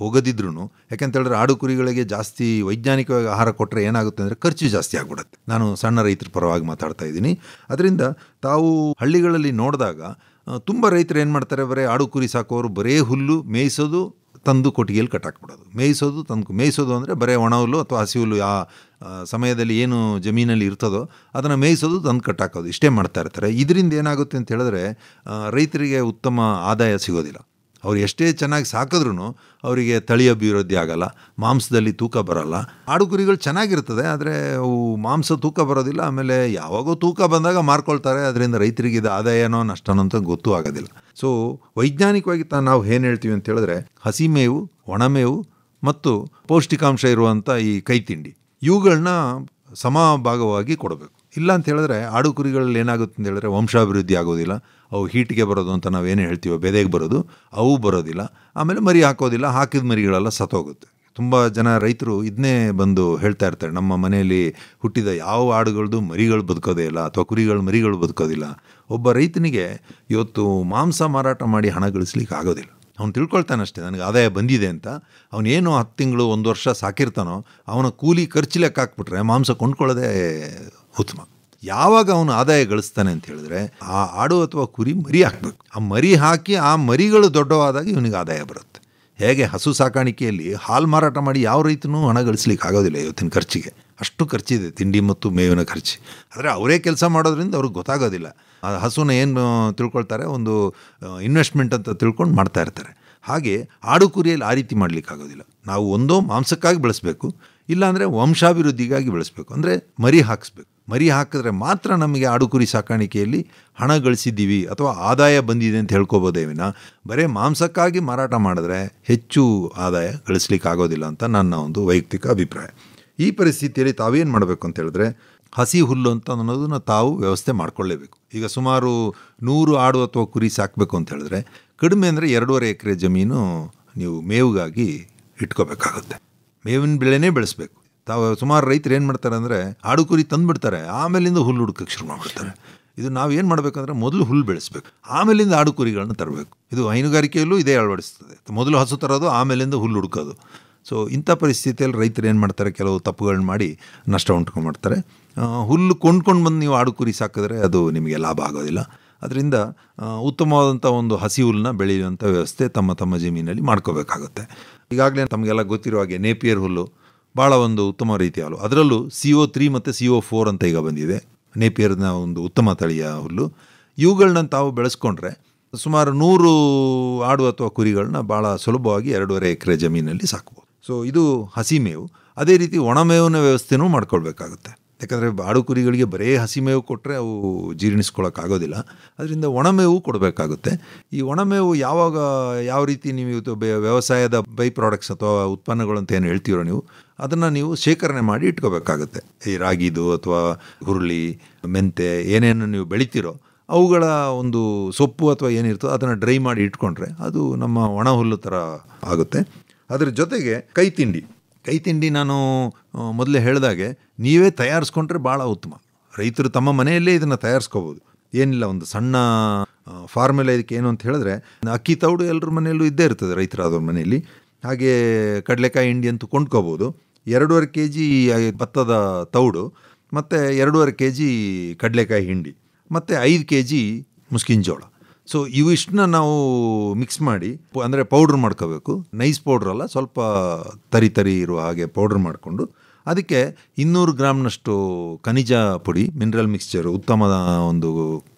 ಹೋಗದಿದ್ರೂ, ಯಾಕೆಂತೇಳಿದ್ರೆ ಆಡು ಕುರಿಗಳಿಗೆ ಜಾಸ್ತಿ ವೈಜ್ಞಾನಿಕವಾಗಿ ಆಹಾರ ಕೊಟ್ಟರೆ ಏನಾಗುತ್ತೆ ಅಂದರೆ ಖರ್ಚು ಜಾಸ್ತಿ ಆಗಿಬಿಡುತ್ತೆ. ನಾನು ಸಣ್ಣ ರೈತರ ಪರವಾಗಿ ಮಾತಾಡ್ತಾ ಇದ್ದೀನಿ. ಅದರಿಂದ ತಾವು ಹಳ್ಳಿಗಳಲ್ಲಿ ನೋಡಿದಾಗ ತುಂಬ ರೈತರು ಏನು ಮಾಡ್ತಾರೆ, ಬರೀ ಆಡು ಕುರಿ ಸಾಕೋರು ಬರೇ ಹುಲ್ಲು ಮೇಯಿಸೋದು, ತಂದು ಕೊಟ್ಟಿಗೆಯಲ್ಲಿ ಕಟ್ಟಾಕ್ಬಿಡೋದು. ಮೇಯಿಸೋದು ಅಂದರೆ ಬರೀ ಒಣ ಹುಲ್ಲು ಅಥವಾ ಹಸಿ ಹುಲ್ಲು ಆ ಸಮಯದಲ್ಲಿ ಏನು ಜಮೀನಲ್ಲಿ ಇರ್ತದೋ ಅದನ್ನು ಮೇಯಿಸೋದು, ತಂದು ಕಟ್ಟಾಕೋದು, ಇಷ್ಟೇ ಮಾಡ್ತಾ ಇರ್ತಾರೆ. ಇದರಿಂದ ಏನಾಗುತ್ತೆ ಅಂತ ಹೇಳಿದ್ರೆ ರೈತರಿಗೆ ಉತ್ತಮ ಆದಾಯ ಸಿಗೋದಿಲ್ಲ. ಅವ್ರು ಎಷ್ಟೇ ಚೆನ್ನಾಗಿ ಸಾಕಿದ್ರೂ ಅವರಿಗೆ ತಳಿ ಅಭಿವೃದ್ಧಿ ಆಗಲ್ಲ, ಮಾಂಸದಲ್ಲಿ ತೂಕ ಬರಲ್ಲ. ಆಡು ಕುರಿಗಳು ಚೆನ್ನಾಗಿರ್ತದೆ, ಆದರೆ ಅವು ಮಾಂಸ ತೂಕ ಬರೋದಿಲ್ಲ. ಆಮೇಲೆ ಯಾವಾಗೋ ತೂಕ ಬಂದಾಗ ಮಾರ್ಕೊಳ್ತಾರೆ, ಅದರಿಂದ ರೈತರಿಗೆ ಇದು ಆದಾಯನೋ ನಷ್ಟನೋ ಅಂತ ಗೊತ್ತೂ ಆಗೋದಿಲ್ಲ. ಸೊ ವೈಜ್ಞಾನಿಕವಾಗಿ ನಾವು ಏನು ಹೇಳ್ತೀವಿ ಅಂತ ಹೇಳಿದ್ರೆ, ಹಸಿಮೇವು, ಒಣಮೇವು ಮತ್ತು ಪೌಷ್ಟಿಕಾಂಶ ಇರುವಂಥ ಈ ಕೈತಿಂಡಿ ಇವುಗಳನ್ನ ಸಮಭಾಗವಾಗಿ ಕೊಡಬೇಕು. ಇಲ್ಲ ಅಂತ ಹೇಳಿದ್ರೆ ಆಡು ಕುರಿಗಳಲ್ಲಿ ಏನಾಗುತ್ತೆ ಅಂತ ಹೇಳಿದ್ರೆ ವಂಶಾಭಿವೃದ್ಧಿ ಆಗೋದಿಲ್ಲ. ಅವು ಹೀಟಿಗೆ ಬರೋದು ಅಂತ ನಾವೇನು ಹೇಳ್ತೀವೋ, ಬೆದೆಗೆ ಬರೋದು, ಅವು ಬರೋದಿಲ್ಲ. ಆಮೇಲೆ ಮರಿ ಹಾಕೋದಿಲ್ಲ, ಹಾಕಿದ ಮರಿಗಳೆಲ್ಲ ಸತ್ತೋಗುತ್ತೆ. ತುಂಬ ಜನ ರೈತರು ಇದನ್ನೇ ಬಂದು ಹೇಳ್ತಾ ಇರ್ತಾರೆ, ನಮ್ಮ ಮನೆಯಲ್ಲಿ ಹುಟ್ಟಿದ ಯಾವ ಆಡುಗಳದ್ದು ಮರಿಗಳು ಬದುಕೋದೇ ಇಲ್ಲ ಅಥವಾ ಮರಿಗಳು ಬದುಕೋದಿಲ್ಲ. ಒಬ್ಬ ರೈತನಿಗೆ ಇವತ್ತು ಮಾಂಸ ಮಾರಾಟ ಮಾಡಿ ಹಣ ಗಳಿಸ್ಲಿಕ್ಕೆ ಆಗೋದಿಲ್ಲ. ಅವ್ನು ತಿಳ್ಕೊಳ್ತಾನಷ್ಟೇ ನನಗೆ ಆದಾಯ ಬಂದಿದೆ ಅಂತ. ಅವನೇನು 10 ತಿಂಗಳು 1 ವರ್ಷ ಸಾಕಿರ್ತಾನೋ ಅವನ ಕೂಲಿ ಖರ್ಚು ಲೆಕ್ಕ ಹಾಕ್ಬಿಟ್ರೆ ಮಾಂಸ ಕೊಂಡ್ಕೊಳ್ಳೋದೇ ಉತ್ತಮ. ಯಾವಾಗ ಅವನು ಆದಾಯ ಗಳಿಸ್ತಾನೆ ಅಂತ ಹೇಳಿದ್ರೆ ಆ ಆಡು ಅಥವಾ ಕುರಿ ಮರಿ ಹಾಕಬೇಕು. ಆ ಮರಿ ಹಾಕಿ ಆ ಮರಿಗಳು ದೊಡ್ಡವಾದಾಗ ಇವನಿಗೆ ಆದಾಯ ಬರುತ್ತೆ. ಹೇಗೆ ಹಸು ಸಾಕಾಣಿಕೆಯಲ್ಲಿ ಹಾಲು ಮಾರಾಟ ಮಾಡಿ ಯಾವ ರೈತನೂ ಹಣ ಗಳಿಸ್ಲಿಕ್ಕೆ ಆಗೋದಿಲ್ಲ ಇವತ್ತಿನ ಖರ್ಚಿಗೆ. ಅಷ್ಟು ಖರ್ಚಿದೆ ತಿಂಡಿ ಮತ್ತು ಮೇವಿನ ಖರ್ಚು. ಆದರೆ ಅವರೇ ಕೆಲಸ ಮಾಡೋದ್ರಿಂದ ಅವ್ರಿಗೆ ಗೊತ್ತಾಗೋದಿಲ್ಲ. ಆ ಹಸುನ ಏನು ತಿಳ್ಕೊಳ್ತಾರೆ, ಒಂದು ಇನ್ವೆಸ್ಟ್ಮೆಂಟ್ ಅಂತ ತಿಳ್ಕೊಂಡು ಮಾಡ್ತಾ ಇರ್ತಾರೆ. ಹಾಗೆ ಆಡು ಕುರಿಯಲ್ಲಿ ಆ ರೀತಿ ಮಾಡಲಿಕ್ಕಾಗೋದಿಲ್ಲ. ನಾವು ಒಂದೋ ಮಾಂಸಕ್ಕಾಗಿ ಬೆಳೆಸಬೇಕು, ಇಲ್ಲಾಂದರೆ ವಂಶಾಭಿವೃದ್ಧಿಗಾಗಿ ಬೆಳೆಸಬೇಕು. ಅಂದರೆ ಮರಿ ಹಾಕಿಸ್ಬೇಕು. ಮರಿ ಹಾಕಿದ್ರೆ ಮಾತ್ರ ನಮಗೆ ಆಡು ಕುರಿ ಸಾಕಾಣಿಕೆಯಲ್ಲಿ ಹಣ ಗಳಿಸಿದ್ದೀವಿ ಅಥವಾ ಆದಾಯ ಬಂದಿದೆ ಅಂತ ಹೇಳ್ಕೊಬೋದೇ ವಿನ ಬರೀ ಮಾಂಸಕ್ಕಾಗಿ ಮಾರಾಟ ಮಾಡಿದ್ರೆ ಹೆಚ್ಚು ಆದಾಯ ಗಳಿಸ್ಲಿಕ್ಕೆ ಆಗೋದಿಲ್ಲ ಅಂತ ನನ್ನ ಒಂದು ವೈಯಕ್ತಿಕ ಅಭಿಪ್ರಾಯ. ಈ ಪರಿಸ್ಥಿತಿಯಲ್ಲಿ ತಾವೇನು ಮಾಡಬೇಕು ಅಂತ ಹೇಳಿದ್ರೆ, ಹಸಿ ಹುಲ್ಲು ಅಂತ ಅನ್ನೋದನ್ನು ತಾವು ವ್ಯವಸ್ಥೆ ಮಾಡ್ಕೊಳ್ಳೇಬೇಕು. ಈಗ ಸುಮಾರು 100 ಆಡು ಅಥವಾ ಕುರಿ ಸಾಕಬೇಕು ಅಂತ ಹೇಳಿದ್ರೆ ಕಡಿಮೆ ಅಂದರೆ 2.5 ಎಕರೆ ಜಮೀನು ನೀವು ಮೇವಿಗಾಗಿ ಇಟ್ಕೋಬೇಕಾಗುತ್ತೆ. ಮೇವಿನ ಬೆಳೆನೇ ಬೆಳೆಸಬೇಕು. ತಾವು ಸುಮಾರು ರೈತರು ಏನು ಮಾಡ್ತಾರೆ ಅಂದರೆ ಆಡು ಕುರಿ ತಂದುಬಿಡ್ತಾರೆ, ಆಮೇಲಿಂದ ಹುಲ್ಲು ಹುಡುಕಕ್ಕೆ ಶುರು ಮಾಡಿಬಿಡ್ತಾರೆ. ಇದು ನಾವು ಏನು ಮಾಡಬೇಕಂದ್ರೆ ಮೊದಲು ಹುಲ್ಲು ಬೆಳೆಸಬೇಕು, ಆಮೇಲಿಂದ ಆಡು ಕುರಿಗಳನ್ನ ತರಬೇಕು. ಇದು ಹೈನುಗಾರಿಕೆಯಲ್ಲೂ ಇದೇ ಅಳವಡಿಸ್ತದೆ. ಮೊದಲು ಹಸು ತರೋದು, ಆಮೇಲಿಂದ ಹುಲ್ಲು ಹುಡುಕೋದು. ಸೊ ಇಂಥ ಪರಿಸ್ಥಿತಿಯಲ್ಲಿ ರೈತರು ಏನು ಮಾಡ್ತಾರೆ, ಕೆಲವು ತಪ್ಪುಗಳನ್ನ ಮಾಡಿ ನಷ್ಟ ಉಂಟ್ಕೊಂಡ್ಬಿಡ್ತಾರೆ. ಹುಲ್ಲು ಕೊಂಡ್ಕೊಂಡು ಬಂದು ನೀವು ಆಡು ಕುರಿ ಸಾಕಿದ್ರೆ ಅದು ನಿಮಗೆ ಲಾಭ ಆಗೋದಿಲ್ಲ. ಅದರಿಂದ ಉತ್ತಮವಾದಂಥ ಒಂದು ಹಸಿ ಹುಲ್ಲನ್ನ ಬೆಳೆಯುವಂಥ ವ್ಯವಸ್ಥೆ ತಮ್ಮ ಜಮೀನಲ್ಲಿ ಮಾಡ್ಕೋಬೇಕಾಗುತ್ತೆ. ಈಗಾಗಲೇ ತಮಗೆಲ್ಲ ಗೊತ್ತಿರೋ ಹಾಗೆ ನೇಪಿಯರ್ ಹುಲ್ಲು ಭಾಳ ಒಂದು ಉತ್ತಮ ರೀತಿಯ ಹುಲ್ಲು. ಅದರಲ್ಲೂ CO3 ಮತ್ತು CO4 ಅಂತ ಈಗ ಬಂದಿದೆ. ನೇಪಿಯರ್ನ ಒಂದು ಉತ್ತಮ ತಳಿಯ ಹುಲ್ಲು. ಇವುಗಳನ್ನ ತಾವು ಬೆಳೆಸ್ಕೊಂಡ್ರೆ ಸುಮಾರು 100 ಆಡು ಅಥವಾ ಕುರಿಗಳನ್ನ ಭಾಳ ಸುಲಭವಾಗಿ 2.5 ಎಕರೆ ಜಮೀನಲ್ಲಿ ಸಾಕ್ಬೋದು. ಸೊ ಇದು ಹಸಿ ಮೇವು. ಅದೇ ರೀತಿ ಒಣಮೇವಿನ ವ್ಯವಸ್ಥೆನೂ ಮಾಡ್ಕೊಳ್ಬೇಕಾಗುತ್ತೆ. ಯಾಕಂದರೆ ಆಡು ಕುರಿಗಳಿಗೆ ಬರೀ ಹಸಿಮೇವು ಕೊಟ್ಟರೆ ಅವು ಜೀರ್ಣಿಸ್ಕೊಳ್ಳೋಕ್ಕಾಗೋದಿಲ್ಲ. ಅದರಿಂದ ಒಣಮೇವು ಕೊಡಬೇಕಾಗುತ್ತೆ. ಈ ಒಣಮೇವು ಯಾವ ರೀತಿ ನೀವು ಇವತ್ತು ವ್ಯವಸಾಯದ ಬೈ ಪ್ರಾಡಕ್ಟ್ಸ್ ಅಥವಾ ಉತ್ಪನ್ನಗಳು ಅಂತ ಏನು ಹೇಳ್ತೀರೋ ನೀವು, ಅದನ್ನು ನೀವು ಶೇಖರಣೆ ಮಾಡಿ ಇಟ್ಕೋಬೇಕಾಗುತ್ತೆ. ಈ ರಾಗಿದು ಅಥವಾ ಹುರುಳಿ, ಮೆಂತೆ ಏನೇನು ನೀವು ಬೆಳಿತೀರೋ ಅವುಗಳ ಒಂದು ಸೊಪ್ಪು ಅಥವಾ ಏನಿರ್ತೋ ಅದನ್ನು ಡ್ರೈ ಮಾಡಿ ಇಟ್ಕೊಂಡ್ರೆ ಅದು ನಮ್ಮ ಒಣ ಹುಲ್ಲು ಥರ ಆಗುತ್ತೆ. ಅದರ ಜೊತೆಗೆ ಕೈತಿಂಡಿ ನಾನು ಮೊದಲೇ ಹೇಳಿದಾಗೆ ನೀವೇ ತಯಾರಿಸ್ಕೊಂಡ್ರೆ ಭಾಳ ಉತ್ತಮ. ರೈತರು ತಮ್ಮ ಮನೆಯಲ್ಲೇ ಇದನ್ನು ತಯಾರಿಸ್ಕೋಬೋದು. ಏನಿಲ್ಲ, ಒಂದು ಸಣ್ಣ ಫಾರ್ಮುಲಾ ಇದಕ್ಕೆ ಏನು ಅಂತ ಹೇಳಿದ್ರೆ, ಅಕ್ಕಿ ತೌಡು ಎಲ್ಲರ ಮನೆಯಲ್ಲೂ ಇದ್ದೇ ಇರ್ತದೆ ರೈತರಾದವ್ರ ಮನೆಯಲ್ಲಿ. ಹಾಗೆ ಕಡಲೆಕಾಯಿ ಹಿಂಡಿ ಅಂತೂ ಕೊಂಡ್ಕೋಬೋದು. 2.5 kg ಭತ್ತದ ತೌಡು ಮತ್ತು 2.5 kg ಕಡಲೆಕಾಯಿ ಹಿಂಡಿ ಮತ್ತು 5 kg ಮುಸ್ಕಿನ ಜೋಳ. ಸೊ ಇವಿಷ್ಟನ್ನ ನಾವು ಮಿಕ್ಸ್ ಮಾಡಿ ಅಂದರೆ ಪೌಡ್ರ್ ಮಾಡ್ಕೋಬೇಕು. ನೈಸ್ ಪೌಡ್ರ್ ಅಲ್ಲ, ಸ್ವಲ್ಪ ತರಿ ಇರುವ ಹಾಗೆ ಪೌಡ್ರ್ ಮಾಡಿಕೊಂಡು ಅದಕ್ಕೆ 200 ಗ್ರಾಮ್ನಷ್ಟು ಖನಿಜ ಪುಡಿ, ಮಿನರಲ್ ಮಿಕ್ಸ್ಚರು, ಉತ್ತಮದ ಒಂದು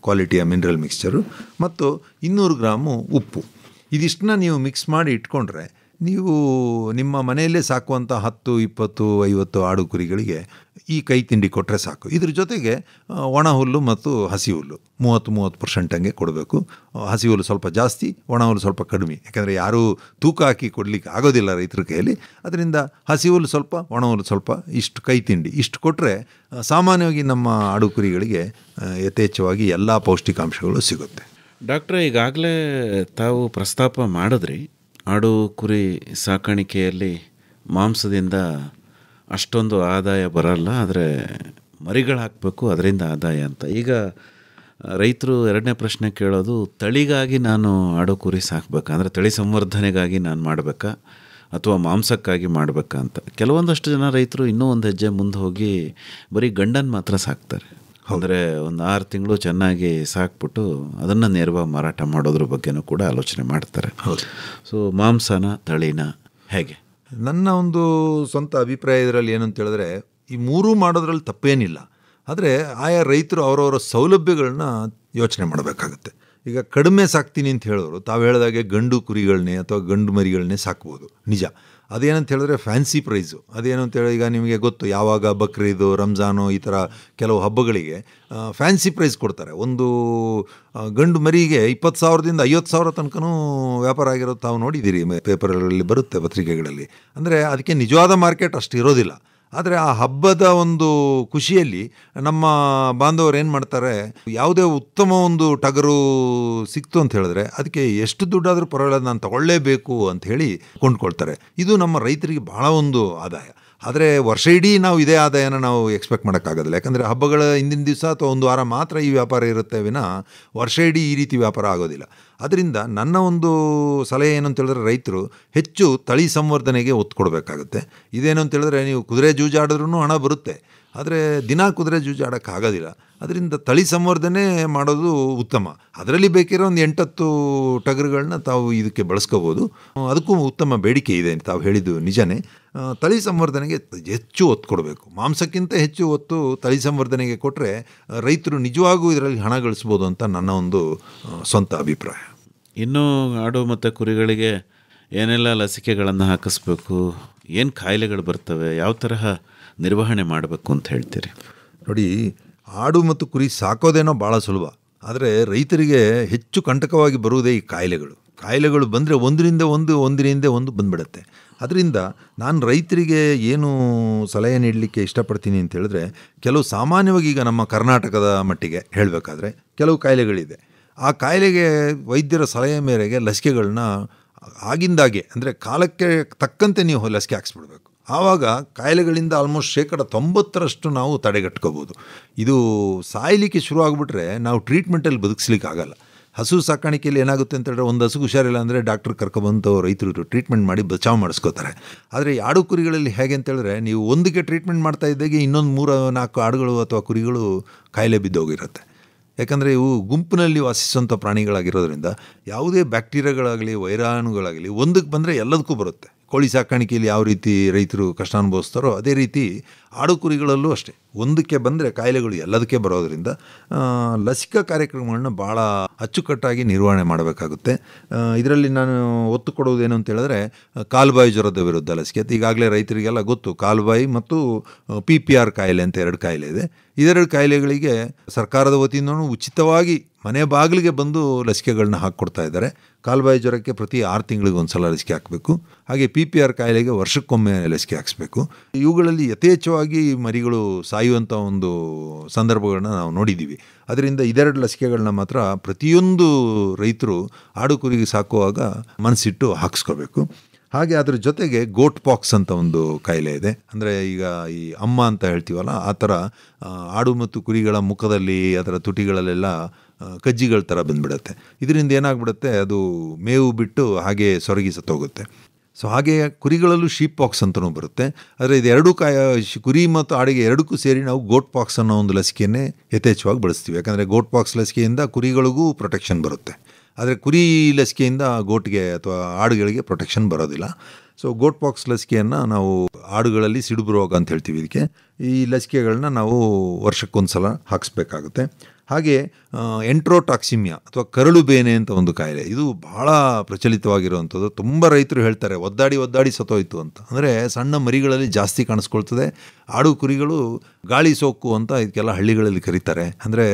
ಕ್ವಾಲಿಟಿಯ ಮಿನರಲ್ ಮಿಕ್ಸ್ಚರು ಮತ್ತು 200 ಗ್ರಾಮು ಉಪ್ಪು. ಇದಿಷ್ಟನ್ನ ನೀವು ಮಿಕ್ಸ್ ಮಾಡಿ ಇಟ್ಕೊಂಡ್ರೆ ನೀವು ನಿಮ್ಮ ಮನೆಯಲ್ಲೇ ಸಾಕುವಂಥ 10, 20, 50 ಆಡು ಕುರಿಗಳಿಗೆ ಈ ಕೈ ತಿಂಡಿ ಕೊಟ್ಟರೆ ಸಾಕು. ಇದ್ರ ಜೊತೆಗೆ ಒಣ ಹುಲ್ಲು ಮತ್ತು ಹಸಿ ಹುಲ್ಲು 30% ಹಂಗೆ ಕೊಡಬೇಕು. ಹಸಿ ಹುಲ್ಲು ಸ್ವಲ್ಪ ಜಾಸ್ತಿ, ಒಣ ಹುಲ್ಲು ಸ್ವಲ್ಪ ಕಡಿಮೆ. ಯಾಕಂದರೆ ಯಾರೂ ತೂಕ ಹಾಕಿ ಕೊಡಲಿಕ್ಕೆ ಆಗೋದಿಲ್ಲ ರೈತರ ಕೈಯಲ್ಲಿ. ಅದರಿಂದ ಹಸಿ ಹುಲ್ಲು ಸ್ವಲ್ಪ, ಒಣ ಹುಲ್ಲು ಸ್ವಲ್ಪ, ಇಷ್ಟು ಕೈ ತಿಂಡಿ ಇಷ್ಟು ಕೊಟ್ಟರೆ ಸಾಮಾನ್ಯವಾಗಿ ನಮ್ಮ ಆಡು ಕುರಿಗಳಿಗೆ ಯಥೇಚ್ಛವಾಗಿ ಎಲ್ಲ ಪೌಷ್ಟಿಕಾಂಶಗಳು ಸಿಗುತ್ತೆ. ಡಾಕ್ಟ್ರೆ, ಈಗಾಗಲೇ ತಾವು ಪ್ರಸ್ತಾಪ ಮಾಡಿದ್ರಿ ಆಡು ಕುರಿ ಸಾಕಾಣಿಕೆಯಲ್ಲಿ ಮಾಂಸದಿಂದ ಅಷ್ಟೊಂದು ಆದಾಯ ಬರಲ್ಲ, ಆದರೆ ಮರಿಗಳು ಹಾಕಬೇಕು, ಅದರಿಂದ ಆದಾಯ ಅಂತ. ಈಗ ರೈತರು ಎರಡನೇ ಪ್ರಶ್ನೆ ಕೇಳೋದು, ತಳಿಗಾಗಿ ನಾನು ಆಡು ಕುರಿ ಸಾಕಬೇಕಾ, ಅಂದರೆ ತಳಿ ಸಂವರ್ಧನೆಗಾಗಿ ನಾನು ಮಾಡಬೇಕಾ ಅಥವಾ ಮಾಂಸಕ್ಕಾಗಿ ಮಾಡಬೇಕಾ ಅಂತ. ಕೆಲವೊಂದಷ್ಟು ಜನ ರೈತರು ಇನ್ನೂ ಒಂದು ಹೆಜ್ಜೆ ಮುಂದೆ ಹೋಗಿ ಬರೀ ಗಂಡನ್ನು ಮಾತ್ರ ಸಾಕ್ತಾರೆ. ಅಂದರೆ ಒಂದು 6 ತಿಂಗಳು ಚೆನ್ನಾಗಿ ಸಾಕ್ಬಿಟ್ಟು ಅದನ್ನು ನೇರವಾಗಿ ಮಾರಾಟ ಮಾಡೋದ್ರ ಬಗ್ಗೆನೂ ಕೂಡ ಆಲೋಚನೆ ಮಾಡ್ತಾರೆ. ಸೊ ಮಾಂಸನ ತಳಿನ ಹೇಗೆ? ನನ್ನ ಒಂದು ಸ್ವಂತ ಅಭಿಪ್ರಾಯ ಇದರಲ್ಲಿ ಏನಂತ ಹೇಳಿದ್ರೆ, ಈ ಮೂರೂ ಮಾಡೋದ್ರಲ್ಲಿ ತಪ್ಪೇನಿಲ್ಲ. ಆದರೆ ಆಯಾ ರೈತರು ಅವರವರ ಸೌಲಭ್ಯಗಳನ್ನ ಯೋಚನೆ ಮಾಡಬೇಕಾಗುತ್ತೆ. ಈಗ ಕಡಿಮೆ ಸಾಕ್ತೀನಿ ಅಂತ ಹೇಳೋರು ತಾವು ಹೇಳಿದಾಗೆ ಗಂಡು ಕುರಿಗಳನ್ನೇ ಅಥವಾ ಗಂಡು ಮರಿಗಳನ್ನೇ ಸಾಕ್ಬೋದು, ನಿಜ. ಅದೇನಂತ ಹೇಳಿದ್ರೆ ಫ್ಯಾನ್ಸಿ ಪ್ರೈಸು. ಅದೇನು ಅಂತೇಳಿ ಈಗ ನಿಮಗೆ ಗೊತ್ತು, ಯಾವಾಗ ಬಕ್ರೀದು, ರಂಜಾನು ಈ ಥರ ಕೆಲವು ಹಬ್ಬಗಳಿಗೆ ಫ್ಯಾನ್ಸಿ ಪ್ರೈಸ್ ಕೊಡ್ತಾರೆ. ಒಂದು ಗಂಡು ಮರಿಗೆ 20,000ದಿಂದ 50,000 ತನಕನೂ ವ್ಯಾಪಾರ ಆಗಿರೋದು ತಾವು ನೋಡಿದ್ದೀರಿ, ಪೇಪರ್ಗಳಲ್ಲಿ ಬರುತ್ತೆ, ಪತ್ರಿಕೆಗಳಲ್ಲಿ. ಅಂದರೆ ಅದಕ್ಕೆ ನಿಜವಾದ ಮಾರ್ಕೆಟ್ ಅಷ್ಟು ಇರೋದಿಲ್ಲ. ಆದರೆ ಆ ಹಬ್ಬದ ಒಂದು ಖುಷಿಯಲ್ಲಿ ನಮ್ಮ ಬಾಂಧವರು ಏನು ಮಾಡ್ತಾರೆ, ಯಾವುದೇ ಉತ್ತಮ ಒಂದು ಟಗರು ಸಿಕ್ತು ಅಂತ ಹೇಳಿದ್ರೆ ಅದಕ್ಕೆ ಎಷ್ಟು ದುಡ್ಡಾದರೂ ಪರವಾಗಿಲ್ಲ, ನಾನು ತಗೊಳ್ಳೇಬೇಕು ಅಂತ ಹೇಳಿ ಕೊಂಡ್ಕೊಳ್ತಾರೆ. ಇದು ನಮ್ಮ ರೈತರಿಗೆ ಬಹಳ ಒಂದು ಆದಾಯ. ಆದರೆ ವರ್ಷ ಇಡೀ ನಾವು ಇದೇ ಆದಾಯನ ನಾವು ಎಕ್ಸ್ಪೆಕ್ಟ್ ಮಾಡೋಕ್ಕಾಗೋದಿಲ್ಲ. ಯಾಕಂದರೆ ಹಬ್ಬಗಳ ಹಿಂದಿನ ದಿವಸ ಅಥವಾ ಒಂದು ವಾರ ಮಾತ್ರ ಈ ವ್ಯಾಪಾರ ಇರುತ್ತೆ ವಿನ ವರ್ಷ ಇಡೀ ಈ ರೀತಿ ವ್ಯಾಪಾರ ಆಗೋದಿಲ್ಲ. ಅದರಿಂದ ನನ್ನ ಒಂದು ಸಲಹೆ ಏನು ಅಂತ ಹೇಳಿದ್ರೆ, ರೈತರು ಹೆಚ್ಚು ತಳಿ ಸಂವರ್ಧನೆಗೆ ಒತ್ತು ಕೊಡಬೇಕಾಗುತ್ತೆ. ಇದೇನು ಅಂತ ಹೇಳಿದ್ರೆ, ನೀವು ಕುದುರೆ ಜೂಜಾಡಿದ್ರೂ ಹಣ ಬರುತ್ತೆ, ಆದರೆ ದಿನ ಕುದುರೆ ಜೂಜಾಡೋಕ್ಕಾಗೋದಿಲ್ಲ. ಅದರಿಂದ ತಳಿ ಸಂವರ್ಧನೆ ಮಾಡೋದು ಉತ್ತಮ. ಅದರಲ್ಲಿ ಬೇಕಿರೋ ಒಂದು 8-10 ಟಗರುಗಳನ್ನ ತಾವು ಇದಕ್ಕೆ ಬಳಸ್ಕೋಬೋದು. ಅದಕ್ಕೂ ಉತ್ತಮ ಬೇಡಿಕೆ ಇದೆ ಅಂತ ತಾವು ಹೇಳಿದ್ದು ನಿಜನೇ. ತಳಿ ಸಂವರ್ಧನೆಗೆ ಹೆಚ್ಚು ಒತ್ತು ಕೊಡಬೇಕು. ಮಾಂಸಕ್ಕಿಂತ ಹೆಚ್ಚು ಒತ್ತು ತಳಿ ಸಂವರ್ಧನೆಗೆ ಕೊಟ್ಟರೆ ರೈತರು ನಿಜವಾಗೂ ಇದರಲ್ಲಿ ಹಣ ಗಳಿಸ್ಬೋದು ಅಂತ ನನ್ನ ಒಂದು ಸ್ವಂತ ಅಭಿಪ್ರಾಯ. ಇನ್ನೂ ಆಡು ಮತ್ತು ಕುರಿಗಳಿಗೆ ಏನೆಲ್ಲ ಲಸಿಕೆಗಳನ್ನು ಹಾಕಿಸ್ಬೇಕು, ಏನು ಕಾಯಿಲೆಗಳು ಬರ್ತವೆ, ಯಾವ ತರಹ ನಿರ್ವಹಣೆ ಮಾಡಬೇಕು ಅಂತ ಹೇಳ್ತೀರಿ? ನೋಡಿ, ಆಡು ಮತ್ತು ಕುರಿ ಸಾಕೋದೇನೋ ಭಾಳ ಸುಲಭ, ಆದರೆ ರೈತರಿಗೆ ಹೆಚ್ಚು ಕಂಟಕವಾಗಿ ಬರುವುದೇ ಈ ಕಾಯಿಲೆಗಳು ಬಂದರೆ ಒಂದರಿಂದ ಒಂದು ಬಂದುಬಿಡುತ್ತೆ. ಅದರಿಂದ ನಾನು ರೈತರಿಗೆ ಏನು ಸಲಹೆ ನೀಡಲಿಕ್ಕೆ ಇಷ್ಟಪಡ್ತೀನಿ ಅಂತ ಹೇಳಿದ್ರೆ, ಕೆಲವು ಸಾಮಾನ್ಯವಾಗಿ ಈಗ ನಮ್ಮ ಕರ್ನಾಟಕದ ಮಟ್ಟಿಗೆ ಹೇಳಬೇಕಾದ್ರೆ ಕೆಲವು ಕಾಯಿಲೆಗಳಿದೆ. ಆ ಕಾಯಿಲೆಗೆ ವೈದ್ಯರ ಸಲಹೆ ಮೇರೆಗೆ ಲಸಿಕೆಗಳನ್ನ ಆಗಿಂದಾಗೆ, ಅಂದರೆ ಕಾಲಕ್ಕೆ ತಕ್ಕಂತೆ ನೀವು ಲಸಿಕೆ ಹಾಕ್ಸ್ಬಿಡ್ಬೇಕು. ಆವಾಗ ಕಾಯಿಲೆಗಳಿಂದ ಆಲ್ಮೋಸ್ಟ್ 90% ನಾವು ತಡೆಗಟ್ಕೋಬೋದು. ಇದು ಸಾಯಲಿಕ್ಕೆ ಶುರು ಆಗಿಬಿಟ್ರೆ ನಾವು ಟ್ರೀಟ್ಮೆಂಟಲ್ಲಿ ಬದುಕಿಸ್ಲಿಕ್ಕೆ ಆಗಲ್ಲ. ಹಸು ಸಾಕಾಣಿಕೆಯಲ್ಲಿ ಏನಾಗುತ್ತೆ ಅಂತ ಹೇಳಿದ್ರೆ, ಒಂದು ಹಸುಗೆ ಹುಷಾರಿಲ್ಲ ಅಂದರೆ ಡಾಕ್ಟ್ರ್ ಕರ್ಕೊಬಂದು ರೈತರು ಟ್ರೀಟ್ಮೆಂಟ್ ಮಾಡಿ ಬಚಾವ್ ಮಾಡಿಸ್ಕೋತಾರೆ. ಆದರೆ ಆಡು ಕುರಿಗಳಲ್ಲಿ ಹೇಗೆ ಅಂತ ಹೇಳಿದ್ರೆ, ನೀವು ಒಂದಕ್ಕೆ ಟ್ರೀಟ್ಮೆಂಟ್ ಮಾಡ್ತಾ ಇದ್ದಾಗೆ ಇನ್ನೊಂದು 3-4 ಆಡುಗಳು ಅಥವಾ ಕುರಿಗಳು ಕಾಯಿಲೆ ಬಿದ್ದೋಗಿರುತ್ತೆ. ಯಾಕಂದರೆ ಇವು ಗುಂಪಿನಲ್ಲಿ ವಾಸಿಸುವಂಥ ಪ್ರಾಣಿಗಳಾಗಿರೋದ್ರಿಂದ ಯಾವುದೇ ಬ್ಯಾಕ್ಟೀರಿಯಾಗಳಾಗಲಿ ವೈರಾಣುಗಳಾಗಲಿ ಒಂದಕ್ಕೆ ಬಂದರೆ ಎಲ್ಲದಕ್ಕೂ ಬರುತ್ತೆ. ಕೋಳಿ ಸಾಕಾಣಿಕೆಯಲ್ಲಿ ಯಾವ ರೀತಿ ರೈತರು ಕಷ್ಟ ಅನುಭವಿಸ್ತಾರೋ ಅದೇ ರೀತಿ ಆಡು ಕುರಿಗಳಲ್ಲೂ ಅಷ್ಟೇ, ಒಂದಕ್ಕೆ ಬಂದರೆ ಕಾಯಿಲೆಗಳು ಎಲ್ಲದಕ್ಕೆ ಬರೋದರಿಂದ ಲಸಿಕಾ ಕಾರ್ಯಕ್ರಮಗಳನ್ನ ಭಾಳ ಅಚ್ಚುಕಟ್ಟಾಗಿ ನಿರ್ವಹಣೆ ಮಾಡಬೇಕಾಗುತ್ತೆ. ಇದರಲ್ಲಿ ನಾನು ಒತ್ತು ಕೊಡುವುದೇನು ಅಂತ ಹೇಳಿದ್ರೆ, ಕಾಲುಬಾಯಿ ಜ್ವರದ ವಿರುದ್ಧ ಲಸಿಕೆ. ಈಗಾಗಲೇ ರೈತರಿಗೆಲ್ಲ ಗೊತ್ತು, ಕಾಲುಬಾಯಿ ಮತ್ತು PPR ಕಾಯಿಲೆ ಅಂತ 2 ಕಾಯಿಲೆ ಇದೆ. ಇದೆರಡು ಕಾಯಿಲೆಗಳಿಗೆ ಸರ್ಕಾರದ ವತಿಯಿಂದನೂ ಉಚಿತವಾಗಿ ಮನೆ ಬಾಗಿಲಿಗೆ ಬಂದು ಲಸಿಕೆಗಳನ್ನ ಹಾಕ್ಕೊಡ್ತಾ ಇದ್ದಾರೆ. ಕಾಲುಬಾಯಿ ಜ್ವರಕ್ಕೆ ಪ್ರತಿ 6 ತಿಂಗಳಿಗೆ ಒಂದು ಸಲ ಲಸಿಕೆ ಹಾಕಬೇಕು. ಹಾಗೆ PPR ಕಾಯಿಲೆಗೆ ವರ್ಷಕ್ಕೊಮ್ಮೆ ಲಸಿಕೆ ಹಾಕಿಸ್ಬೇಕು. ಇವುಗಳಲ್ಲಿ ಯಥೇಚ್ಛವಾಗಿ ಮರಿಗಳು ಸಾಯುವಂಥ ಒಂದು ಸಂದರ್ಭಗಳನ್ನ ನಾವು ನೋಡಿದ್ದೀವಿ. ಅದರಿಂದ ಇದೆರಡು ಲಸಿಕೆಗಳನ್ನ ಮಾತ್ರ ಪ್ರತಿಯೊಂದು ರೈತರು ಆಡು ಕುರಿಗೆ ಸಾಕುವಾಗ ಮನಸ್ಸಿಟ್ಟು ಹಾಕಿಸ್ಕೋಬೇಕು. ಹಾಗೆ ಅದ್ರ ಜೊತೆಗೆ ಗೋಟ್ ಪಾಕ್ಸ್ ಅಂತ ಒಂದು ಕಾಯಿಲೆ ಇದೆ. ಅಂದರೆ ಈಗ ಈ ಅಮ್ಮ ಅಂತ ಹೇಳ್ತೀವಲ್ಲ, ಆ ಥರ ಆಡು ಮತ್ತು ಕುರಿಗಳ ಮುಖದಲ್ಲಿ, ಅದರ ತುಟಿಗಳಲ್ಲೆಲ್ಲ ಕಜ್ಜಿಗಳ ಥರ ಬಂದುಬಿಡುತ್ತೆ. ಇದರಿಂದ ಏನಾಗ್ಬಿಡುತ್ತೆ, ಅದು ಮೇವು ಬಿಟ್ಟು ಹಾಗೆ ಸೊರಗಿ ಸತ್ತೋಗುತ್ತೆ. ಸೊ ಹಾಗೆ ಕುರಿಗಳಲ್ಲೂ ಶೀಪ್ ಪಾಕ್ಸ್ ಅಂತಲೂ ಬರುತ್ತೆ. ಆದರೆ ಇದು ಎರಡೂ ಕುರಿ ಮತ್ತು ಆಡಿಗೆ ಎರಡಕ್ಕೂ ಸೇರಿ ನಾವು ಗೋಟ್ ಪಾಕ್ಸ್ ಅನ್ನೋ ಒಂದು ಲಸಿಕೆಯನ್ನೇ ಯಥೇಚ್ಛವಾಗಿ ಬಳಸ್ತೀವಿ. ಯಾಕಂದರೆ ಗೋಟ್ ಪಾಕ್ಸ್ ಲಸಿಕೆಯಿಂದ ಕುರಿಗಳಿಗೂ ಪ್ರೊಟೆಕ್ಷನ್ ಬರುತ್ತೆ, ಆದರೆ ಕುರಿ ಲಸಿಕೆಯಿಂದ ಗೋಟ್ಗೆ ಅಥವಾ ಆಡುಗಳಿಗೆ ಪ್ರೊಟೆಕ್ಷನ್ ಬರೋದಿಲ್ಲ. ಸೊ ಗೋಟ್ ಪಾಕ್ಸ್ ಲಸಿಕೆಯನ್ನು ನಾವು ಆಡುಗಳಲ್ಲಿ ಸಿಡುಬು ರೋಗ ಅಂತ ಹೇಳ್ತೀವಿ ಇದಕ್ಕೆ. ಈ ಲಸಿಕೆಗಳನ್ನ ನಾವು ವರ್ಷಕ್ಕೊಂದು ಸಲ ಹಾಕಿಸ್ಬೇಕಾಗುತ್ತೆ. ಹಾಗೆ ಎಂಟ್ರೋಟಾಕ್ಸಿಮಿಯಾ ಅಥವಾ ಕರಳು ಬೇನೆ ಅಂತ ಒಂದು ಕಾಯಿಲೆ, ಇದು ಬಹಳ ಪ್ರಚಲಿತವಾಗಿರುವಂಥದ್ದು. ತುಂಬ ರೈತರು ಹೇಳ್ತಾರೆ ಒದ್ದಾಡಿ ಸತ್ತೋಯ್ತು ಅಂತ. ಅಂದರೆ ಸಣ್ಣ ಮರಿಗಳಲ್ಲಿ ಜಾಸ್ತಿ ಕಾಣಿಸ್ಕೊಳ್ತದೆ. ಆಡು ಕುರಿಗಳು ಗಾಳಿ ಸೋಕು ಅಂತ ಇದಕ್ಕೆಲ್ಲ ಹಳ್ಳಿಗಳಲ್ಲಿ ಕರೀತಾರೆ. ಅಂದರೆ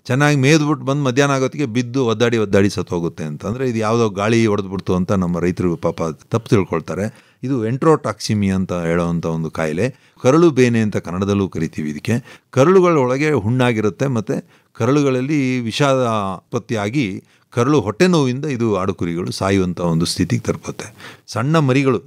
ಚೆನ್ನಾಗಿ ಮೇದ್ಬಿಟ್ಟು ಬಂದು ಮಧ್ಯಾಹ್ನ ಆಗೋತ್ತಿಗೆ ಬಿದ್ದು ಒದ್ದಾಡಿ ಸತ್ತೋಗುತ್ತೆ ಅಂತ. ಅಂದರೆ ಇದು ಯಾವುದೋ ಗಾಳಿ ಹೊಡೆದ್ಬಿಡ್ತು ಅಂತ ನಮ್ಮ ರೈತರು ಪಾಪ ತಪ್ಪು ತಿಳ್ಕೊಳ್ತಾರೆ. ಇದು ಎಂಟ್ರೋಟಾಕ್ಸಿಮಿಯಾ ಅಂತ ಹೇಳೋವಂಥ ಒಂದು ಕಾಯಿಲೆ. ಕರಳು ಬೇನೆ ಅಂತ ಕನ್ನಡದಲ್ಲೂ ಕರಿತೀವಿ ಇದಕ್ಕೆ. ಕರಳುಗಳೊಳಗೆ ಹುಣ್ಣಾಗಿರುತ್ತೆ ಮತ್ತು ಕರಳುಗಳಲ್ಲಿ ವಿಷ ಉತ್ಪತ್ತಿಯಾಗಿ ಕರಳು ಹೊಟ್ಟೆ ನೋವಿಂದ ಇದು ಆಡುಕುರಿಗಳು ಸಾಯುವಂಥ ಒಂದು ಸ್ಥಿತಿಗೆ ತಲುಪುತ್ತೆ. ಸಣ್ಣ ಮರಿಗಳು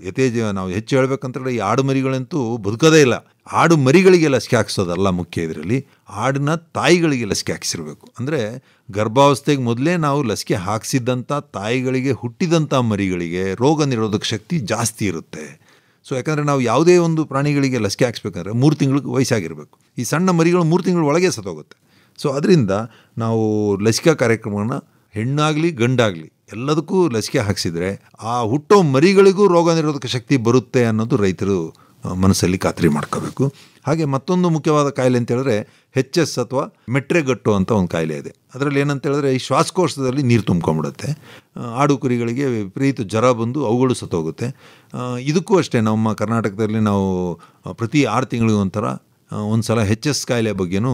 ನಾವು ಹೆಚ್ಚು ಹೇಳ್ಬೇಕಂತಂದರೆ ಈ ಆಡು ಮರಿಗಳಂತೂ ಬದುಕೋದೇ ಇಲ್ಲ. ಆಡು ಮರಿಗಳಿಗೆ ಲಸಿಕೆ ಹಾಕಿಸೋದಲ್ಲ ಮುಖ್ಯ ಇದರಲ್ಲಿ, ಆಡಿನ ತಾಯಿಗಳಿಗೆ ಲಸಿಕೆ ಹಾಕಿಸಿರ್ಬೇಕು. ಅಂದರೆ ಗರ್ಭಾವಸ್ಥೆಗೆ ಮೊದಲೇ ನಾವು ಲಸಿಕೆ ಹಾಕಿಸಿದ್ದಂಥ ತಾಯಿಗಳಿಗೆ ಹುಟ್ಟಿದಂಥ ಮರಿಗಳಿಗೆ ರೋಗ ನಿರೋಧಕ ಶಕ್ತಿ ಜಾಸ್ತಿ ಇರುತ್ತೆ. ಸೊ ಯಾಕಂದರೆ ನಾವು ಯಾವುದೇ ಒಂದು ಪ್ರಾಣಿಗಳಿಗೆ ಲಸಿಕೆ ಹಾಕಿಸ್ಬೇಕಂದ್ರೆ 3 ತಿಂಗಳಿಗೆ ವಯಸ್ಸಾಗಿರಬೇಕು. ಈ ಸಣ್ಣ ಮರಿಗಳು 3 ತಿಂಗಳ ಒಳಗೆ ಸತ್ತೋಗುತ್ತೆ. ಸೊ ಅದರಿಂದ ನಾವು ಲಸಿಕಾ ಕಾರ್ಯಕ್ರಮವನ್ನು ಹೆಣ್ಣಾಗಲಿ ಗಂಡಾಗಲಿ ಎಲ್ಲದಕ್ಕೂ ಲಸಿಕೆ ಹಾಕಿಸಿದರೆ ಆ ಹುಟ್ಟೋ ಮರಿಗಳಿಗೂ ರೋಗ ನಿರೋಧಕ ಶಕ್ತಿ ಬರುತ್ತೆ ಅನ್ನೋದು ರೈತರು ಮನಸ್ಸಲ್ಲಿ ಖಾತ್ರಿ ಮಾಡ್ಕೋಬೇಕು. ಹಾಗೆ ಮತ್ತೊಂದು ಮುಖ್ಯವಾದ ಕಾಯಿಲೆ ಅಂತ ಹೇಳಿದ್ರೆ HS ಅಥವಾ ಮೆಟ್ರೆಗಟ್ಟು ಅಂತ ಒಂದು ಕಾಯಿಲೆ ಇದೆ. ಅದರಲ್ಲಿ ಏನಂತ ಹೇಳಿದ್ರೆ ಈ ಶ್ವಾಸಕೋಶದಲ್ಲಿ ನೀರು ತುಂಬ್ಕೊಂಡ್ಬಿಡುತ್ತೆ. ಆಡು ಕುರಿಗಳಿಗೆ ವಿಪರೀತ ಜ್ವರ ಬಂದು ಅವುಗಳು ಸತ್ತೋಗುತ್ತೆ. ಇದಕ್ಕೂ ಅಷ್ಟೇ ನಮ್ಮ ಕರ್ನಾಟಕದಲ್ಲಿ ನಾವು ಪ್ರತಿ 6 ತಿಂಗಳಿಗೂ ಒಂದು ಸಲ HS ಕಾಯಿಲೆ ಬಗ್ಗೆನೂ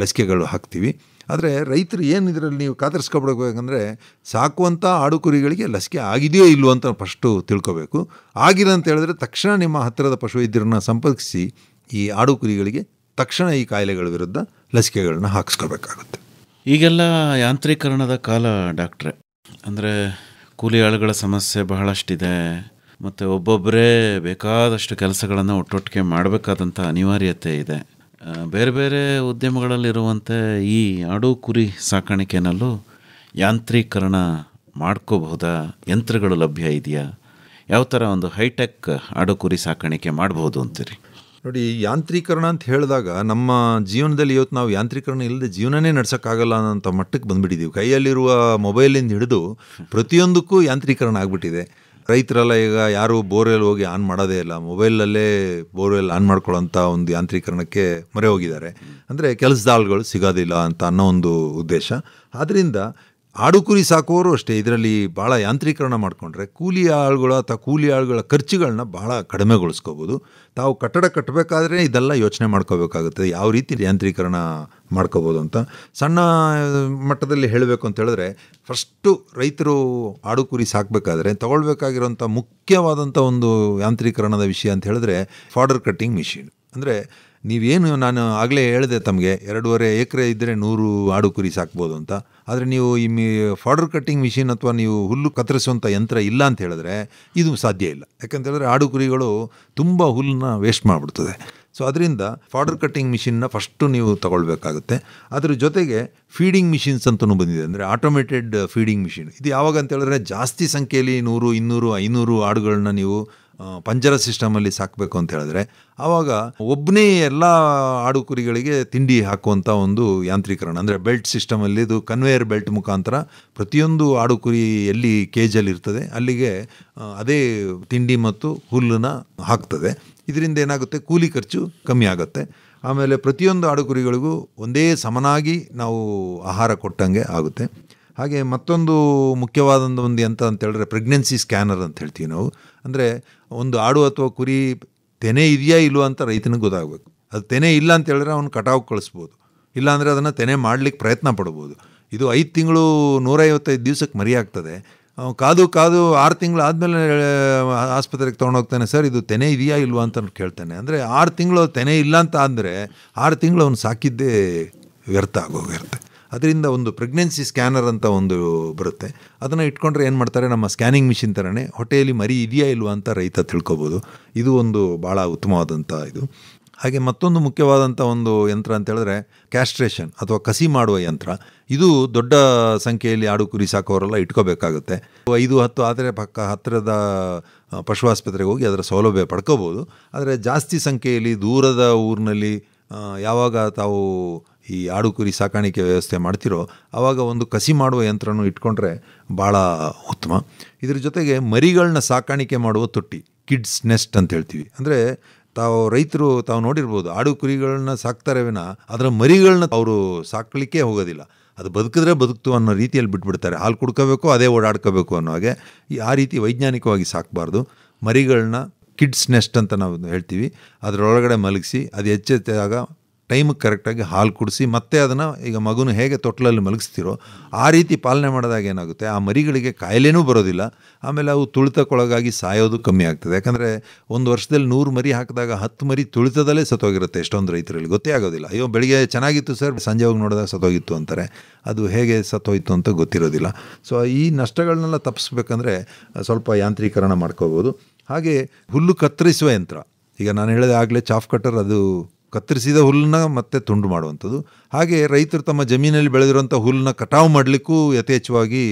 ಲಸಿಕೆಗಳು ಹಾಕ್ತೀವಿ. ಆದರೆ ರೈತರು ಏನು ಇದರಲ್ಲಿ ನೀವು ಕಾತರಿಸ್ಕೊಬಿಡ್ಬೇಕಂದ್ರೆ ಸಾಕುವಂಥ ಆಡು ಕುರಿಗಳಿಗೆ ಲಸಿಕೆ ಆಗಿದೆಯೋ ಇಲ್ವೋ ಅಂತ ಫಸ್ಟು ತಿಳ್ಕೊಬೇಕು. ಆಗಿಲ್ಲ ಅಂತ ಹೇಳಿದ್ರೆ ತಕ್ಷಣ ನಿಮ್ಮ ಹತ್ತಿರದ ಪಶುವೈದ್ಯರನ್ನ ಸಂಪರ್ಕಿಸಿ ಈ ಆಡು ಕುರಿಗಳಿಗೆ ತಕ್ಷಣ ಈ ಕಾಯಿಲೆಗಳ ವಿರುದ್ಧ ಲಸಿಕೆಗಳನ್ನ ಹಾಕಿಸ್ಕೋಬೇಕಾಗುತ್ತೆ. ಈಗೆಲ್ಲ ಯಾಂತ್ರೀಕರಣದ ಕಾಲ ಡಾಕ್ಟ್ರೆ. ಅಂದರೆ ಕೂಲಿ ಆಳುಗಳ ಸಮಸ್ಯೆ ಬಹಳಷ್ಟಿದೆ, ಮತ್ತು ಒಬ್ಬೊಬ್ಬರೇ ಬೇಕಾದಷ್ಟು ಕೆಲಸಗಳನ್ನು ಒಟ್ಟೊಟ್ಟಿಗೆ ಮಾಡಬೇಕಾದಂಥ ಅನಿವಾರ್ಯತೆ ಇದೆ. ಬೇರೆ ಬೇರೆ ಉದ್ಯಮಗಳಲ್ಲಿರುವಂತೆ ಈ ಆಡು ಕುರಿ ಸಾಕಾಣಿಕೆನಲ್ಲೂ ಯಾಂತ್ರೀಕರಣ ಮಾಡ್ಕೋಬಹುದಾ? ಯಂತ್ರಗಳು ಲಭ್ಯ ಇದೆಯಾ? ಯಾವ ಥರ ಒಂದು ಹೈಟೆಕ್ ಆಡು ಕುರಿ ಸಾಕಾಣಿಕೆ ಮಾಡ್ಬೋದು ಅಂತೀರಿ? ನೋಡಿ, ಯಾಂತ್ರೀಕರಣ ಅಂತ ಹೇಳಿದಾಗ ನಮ್ಮ ಜೀವನದಲ್ಲಿ ಇವತ್ತು ನಾವು ಯಾಂತ್ರೀಕರಣ ಇಲ್ಲದೆ ಜೀವನನೇ ನಡ್ಸೋಕ್ಕಾಗಲ್ಲ ಅನ್ನೋಂಥ ಮಟ್ಟಕ್ಕೆ ಬಂದುಬಿಟ್ಟಿದ್ದೀವಿ. ಕೈಯಲ್ಲಿರುವ ಮೊಬೈಲಿಂದ ಹಿಡಿದು ಪ್ರತಿಯೊಂದಕ್ಕೂ ಯಾಂತ್ರೀಕರಣ ಆಗಿಬಿಟ್ಟಿದೆ. ರೈತರೆಲ್ಲ ಈಗ ಯಾರು ಬೋರ್ವೆಲ್ ಹೋಗಿ ಆನ್ ಮಾಡೋದೇ ಇಲ್ಲ, ಮೊಬೈಲಲ್ಲೇ ಬೋರ್ವೆಲ್ ಆನ್ ಮಾಡ್ಕೊಳ್ಳೋಂಥ ಒಂದು ಯಾಂತ್ರೀಕರಣಕ್ಕೆ ಮೊರೆ ಹೋಗಿದ್ದಾರೆ. ಅಂದರೆ ಕೆಲಸದ ಆಳುಗಳು ಸಿಗೋದಿಲ್ಲ ಅಂತ ಅನ್ನೋ ಒಂದು ಉದ್ದೇಶ. ಆದ್ದರಿಂದ ಆಡು ಕುರಿ ಸಾಕುವವರು ಅಷ್ಟೇ ಇದರಲ್ಲಿ ಭಾಳ ಯಾಂತ್ರೀಕರಣ ಮಾಡಿಕೊಂಡ್ರೆ ಕೂಲಿ ಆಳುಗಳ ಖರ್ಚುಗಳನ್ನ ಭಾಳ ಕಡಿಮೆಗೊಳಿಸ್ಕೋಬೋದು. ತಾವು ಕಟ್ಟಡ ಕಟ್ಟಬೇಕಾದ್ರೆ ಇದೆಲ್ಲ ಯೋಚನೆ ಮಾಡ್ಕೋಬೇಕಾಗುತ್ತೆ, ಯಾವ ರೀತಿ ಯಾಂತ್ರೀಕರಣ ಮಾಡ್ಕೋಬೋದು ಅಂತ. ಸಣ್ಣ ಮಟ್ಟದಲ್ಲಿ ಹೇಳಬೇಕು ಅಂತ ಹೇಳಿದ್ರೆ, ಫಸ್ಟು ರೈತರು ಆಡು ಕುರಿ ಸಾಕಬೇಕಾದ್ರೆ ತಗೊಳ್ಬೇಕಾಗಿರೋಂಥ ಮುಖ್ಯವಾದಂಥ ಒಂದು ಯಾಂತ್ರೀಕರಣದ ವಿಷಯ ಅಂತ ಹೇಳಿದ್ರೆ ಫಾಡರ್ ಕಟ್ಟಿಂಗ್ ಮಿಷಿನ್. ಅಂದರೆ ನೀವೇನು, ನಾನು ಆಗಲೇ ಹೇಳಿದೆ ತಮಗೆ 2.5 ಎಕರೆ ಇದ್ದರೆ 100 ಆಡು ಕುರಿ ಸಾಕ್ಬೋದು ಅಂತ. ಆದರೆ ನೀವು ಈ ಫಾಡರ್ ಕಟ್ಟಿಂಗ್ ಮಿಷಿನ್ ಅಥವಾ ನೀವು ಹುಲ್ಲು ಕತ್ತರಿಸುವಂಥ ಯಂತ್ರ ಇಲ್ಲ ಅಂತ ಹೇಳಿದ್ರೆ ಇದು ಸಾಧ್ಯ ಇಲ್ಲ. ಯಾಕಂತ ಹೇಳಿದ್ರೆ ಆಡು ಕುರಿಗಳು ತುಂಬ ಹುಲ್ಲನ್ನ ವೇಸ್ಟ್ ಮಾಡಿಬಿಡ್ತದೆ. ಸೊ ಅದರಿಂದ ಫಾಡರ್ ಕಟ್ಟಿಂಗ್ ಮಿಷಿನ್ನ ಫಸ್ಟು ನೀವು ತಗೊಳ್ಬೇಕಾಗುತ್ತೆ. ಅದ್ರ ಜೊತೆಗೆ ಫೀಡಿಂಗ್ ಮಿಷಿನ್ಸ್ ಅಂತಲೂ ಬಂದಿದೆ, ಅಂದರೆ ಆಟೋಮೇಟೆಡ್ ಫೀಡಿಂಗ್ ಮಿಷಿನ್. ಇದು ಯಾವಾಗ ಅಂತ ಹೇಳಿದ್ರೆ ಜಾಸ್ತಿ ಸಂಖ್ಯೆಯಲ್ಲಿ 100, 200, 500 ಆಡುಗಳನ್ನ ನೀವು ಪಂಜರ ಸಿಸ್ಟಮಲ್ಲಿ ಸಾಕಬೇಕು ಅಂತ ಹೇಳಿದ್ರೆ ಆವಾಗ ಒಬ್ಬನೇ ಎಲ್ಲ ಆಡು ಕುರಿಗಳಿಗೆ ತಿಂಡಿ ಹಾಕುವಂಥ ಒಂದು ಯಾಂತ್ರೀಕರಣ, ಅಂದರೆ ಬೆಲ್ಟ್ ಸಿಸ್ಟಮಲ್ಲಿ ಇದು ಕನ್ವೇಯರ್ ಬೆಲ್ಟ್ ಮುಖಾಂತರ ಪ್ರತಿಯೊಂದು ಆಡು ಕುರಿ ಎಲ್ಲಿ ಕೇಜಲ್ಲಿ ಇರ್ತದೆ ಅಲ್ಲಿಗೆ ಅದೇ ತಿಂಡಿ ಮತ್ತು ಹುಲ್ಲನ್ನು ಹಾಕ್ತದೆ. ಇದರಿಂದ ಏನಾಗುತ್ತೆ, ಕೂಲಿ ಖರ್ಚು ಕಮ್ಮಿ ಆಗುತ್ತೆ. ಆಮೇಲೆ ಪ್ರತಿಯೊಂದು ಆಡು ಕುರಿಗಳಿಗೂ ಒಂದೇ ಸಮನಾಗಿ ನಾವು ಆಹಾರ ಕೊಟ್ಟಂಗೆ ಆಗುತ್ತೆ. ಹಾಗೆ ಮತ್ತೊಂದು ಮುಖ್ಯವಾದಂಥ ಒಂದು ಯಂತ್ರ ಅಂತ ಹೇಳಿದ್ರೆ ಪ್ರೆಗ್ನೆನ್ಸಿ ಸ್ಕ್ಯಾನರ್ ಅಂತ ಹೇಳ್ತೀವಿ ನಾವು. ಅಂದರೆ ಒಂದು ಆಡು ಅಥವಾ ಕುರಿ ತೆನೆ ಇದೆಯಾ ಇಲ್ವೋ ಅಂತ ರೈತನಿಗೆ ಗೊತ್ತಾಗಬೇಕು. ಅದು ತೆನೆ ಇಲ್ಲ ಅಂತ ಹೇಳಿದ್ರೆ ಅವನು ಕಟಾವು ಕಳಿಸ್ಬೋದು, ಇಲ್ಲಾಂದರೆ ಅದನ್ನು ತೆನೆ ಮಾಡಲಿಕ್ಕೆ ಪ್ರಯತ್ನ ಪಡ್ಬೋದು. ಇದು 5 ತಿಂಗಳು 155 ದಿವಸಕ್ಕೆ ಮರಿ ಆಗ್ತದೆ. ಕಾದು 6 ತಿಂಗಳು ಆದಮೇಲೆ ಆಸ್ಪತ್ರೆಗೆ ತೊಗೊಂಡೋಗ್ತಾನೆ, ಸರ್ ಇದು ತೆನೆ ಇದೆಯಾ ಇಲ್ವಾ ಅಂತ ಕೇಳ್ತಾನೆ. ಅಂದರೆ 6 ತಿಂಗಳು ತೆನೆ ಇಲ್ಲ ಅಂತ ಅಂದರೆ 6 ತಿಂಗಳು ಅವನು ಸಾಕಿದ್ದೇ ವ್ಯರ್ಥ ಆಗೋಗಿರುತ್ತೆ. ಅದರಿಂದ ಒಂದು ಪ್ರೆಗ್ನೆನ್ಸಿ ಸ್ಕ್ಯಾನರ್ ಅಂತ ಒಂದು ಬರುತ್ತೆ. ಅದನ್ನು ಇಟ್ಕೊಂಡ್ರೆ ಏನು ಮಾಡ್ತಾರೆ, ನಮ್ಮ ಸ್ಕ್ಯಾನಿಂಗ್ ಮಿಷಿನ್ ಥರನೇ ಹೊಟ್ಟೆಯಲ್ಲಿ ಮರಿ ಇದೆಯಾ ಇಲ್ವಾ ಅಂತ ರೈತ ತಿಳ್ಕೊಬೋದು. ಇದು ಒಂದು ಭಾಳ ಉತ್ತಮವಾದಂಥ ಇದು. ಹಾಗೆ ಮತ್ತೊಂದು ಮುಖ್ಯವಾದಂಥ ಒಂದು ಯಂತ್ರ ಅಂತ ಹೇಳಿದ್ರೆ ಕ್ಯಾಸ್ಟ್ರೇಷನ್ ಅಥವಾ ಕಸಿ ಮಾಡುವ ಯಂತ್ರ. ಇದು ದೊಡ್ಡ ಸಂಖ್ಯೆಯಲ್ಲಿ ಆಡು ಕುರಿ ಸಾಕೋರೆಲ್ಲ ಇಟ್ಕೋಬೇಕಾಗುತ್ತೆ. 5-10 ಆದರೆ ಹತ್ತಿರದ ಪಶು ಆಸ್ಪತ್ರೆಗೆ ಹೋಗಿ ಅದರ ಸೌಲಭ್ಯ ಪಡ್ಕೋಬೋದು. ಆದರೆ ಜಾಸ್ತಿ ಸಂಖ್ಯೆಯಲ್ಲಿ ದೂರದ ಊರಿನಲ್ಲಿ ಯಾವಾಗ ತಾವು ಈ ಆಡು ಕುರಿ ಸಾಕಾಣಿಕೆ ವ್ಯವಸ್ಥೆ ಮಾಡ್ತಿರೋ ಆವಾಗ ಒಂದು ಕಸಿ ಮಾಡುವ ಯಂತ್ರನೂ ಇಟ್ಕೊಂಡ್ರೆ ಭಾಳ ಉತ್ತಮ. ಇದ್ರ ಜೊತೆಗೆ ಮರಿಗಳನ್ನ ಸಾಕಾಣಿಕೆ ಮಾಡುವ ತೊಟ್ಟಿ, ಕಿಡ್ಸ್ ನೆಸ್ಟ್ ಅಂತ ಹೇಳ್ತೀವಿ. ಅಂದರೆ ರೈತರು ತಾವು ನೋಡಿರ್ಬೋದು, ಆಡು ಕುರಿಗಳನ್ನ ಸಾಕ್ತಾರೆ ವಿನ ಅದರ ಮರಿಗಳನ್ನ ಅವರು ಸಾಕಲಿಕ್ಕೆ ಹೋಗೋದಿಲ್ಲ. ಅದು ಬದುಕಿದ್ರೆ ಬದುಕ್ತು ಅನ್ನೋ ರೀತಿಯಲ್ಲಿ ಬಿಟ್ಬಿಡ್ತಾರೆ. ಹಾಲು ಕುಡ್ಕೋಬೇಕು, ಅದೇ ಓಡಾಡ್ಕೋಬೇಕು ಅನ್ನೋ ಹಾಗೆ. ಆ ರೀತಿ ವೈಜ್ಞಾನಿಕವಾಗಿ ಸಾಕಬಾರ್ದು. ಮರಿಗಳನ್ನ ಕಿಡ್ಸ್ ನೆಸ್ಟ್ ಅಂತ ನಾವು ಹೇಳ್ತೀವಿ, ಅದರೊಳಗಡೆ ಮಲಗಿಸಿ ಅದು ಎಚ್ಚೆತ್ತಾಗ ಟೈಮಿಗೆ ಕರೆಕ್ಟಾಗಿ ಹಾಲು ಕುಡಿಸಿ ಮತ್ತೆ ಅದನ್ನು ಈಗ ಮಗುನ ಹೇಗೆ ತೊಟ್ಲಲ್ಲಿ ಮಲಗಿಸ್ತಿರೋ ಆ ರೀತಿ ಪಾಲನೆ ಮಾಡಿದಾಗ ಏನಾಗುತ್ತೆ, ಆ ಮರಿಗಳಿಗೆ ಕಾಯಿಲೆನೂ ಬರೋದಿಲ್ಲ. ಆಮೇಲೆ ಅವು ತುಳಿತಕ್ಕೊಳಗಾಗಿ ಸಾಯೋದು ಕಮ್ಮಿ ಆಗ್ತದೆ. ಯಾಕಂದರೆ ಒಂದು ವರ್ಷದಲ್ಲಿ 100 ಮರಿ ಹಾಕಿದಾಗ 10 ಮರಿ ತುಳಿತದಲ್ಲೇ ಸತ್ತೋಗಿರುತ್ತೆ. ಎಷ್ಟೊಂದು ರೈತರಲ್ಲಿ ಗೊತ್ತೇ ಆಗೋದಿಲ್ಲ. ಅಯ್ಯೋ ಬೆಳಿಗ್ಗೆ ಚೆನ್ನಾಗಿತ್ತು ಸರ್, ಸಂಜೆ ಹೋಗಿ ನೋಡಿದಾಗ ಸತ್ತೋಗಿತ್ತು ಅಂತಾರೆ. ಅದು ಹೇಗೆ ಸತ್ತೋಯ್ತು ಅಂತ ಗೊತ್ತಿರೋದಿಲ್ಲ. ಸೊ ಈ ನಷ್ಟಗಳನ್ನೆಲ್ಲ ತಪ್ಪಿಸ್ಬೇಕಂದ್ರೆ ಸ್ವಲ್ಪ ಯಾಂತ್ರೀಕರಣ ಮಾಡ್ಕೋಬೋದು. ಹಾಗೆ ಹುಲ್ಲು ಕತ್ತರಿಸುವ ಯಂತ್ರ, ಈಗ ನಾನು ಹೇಳಿದೆ ಆಗಲೇ ಚಾಫ್ ಕಟ್ಟರ್, ಅದು ಕತ್ತರಿಸಿದ ಹುಲ್ಲನ್ನ ಮತ್ತೆ ತುಂಡು ಮಾಡುವಂಥದ್ದು. ಹಾಗೆ ರೈತರು ತಮ್ಮ ಜಮೀನಲ್ಲಿ ಬೆಳೆದಿರುವಂಥ ಹುಲ್ಲನ್ನ ಕಟಾವು ಮಾಡಲಿಕ್ಕೂ ಯಥೇಚ್ಛವಾಗಿ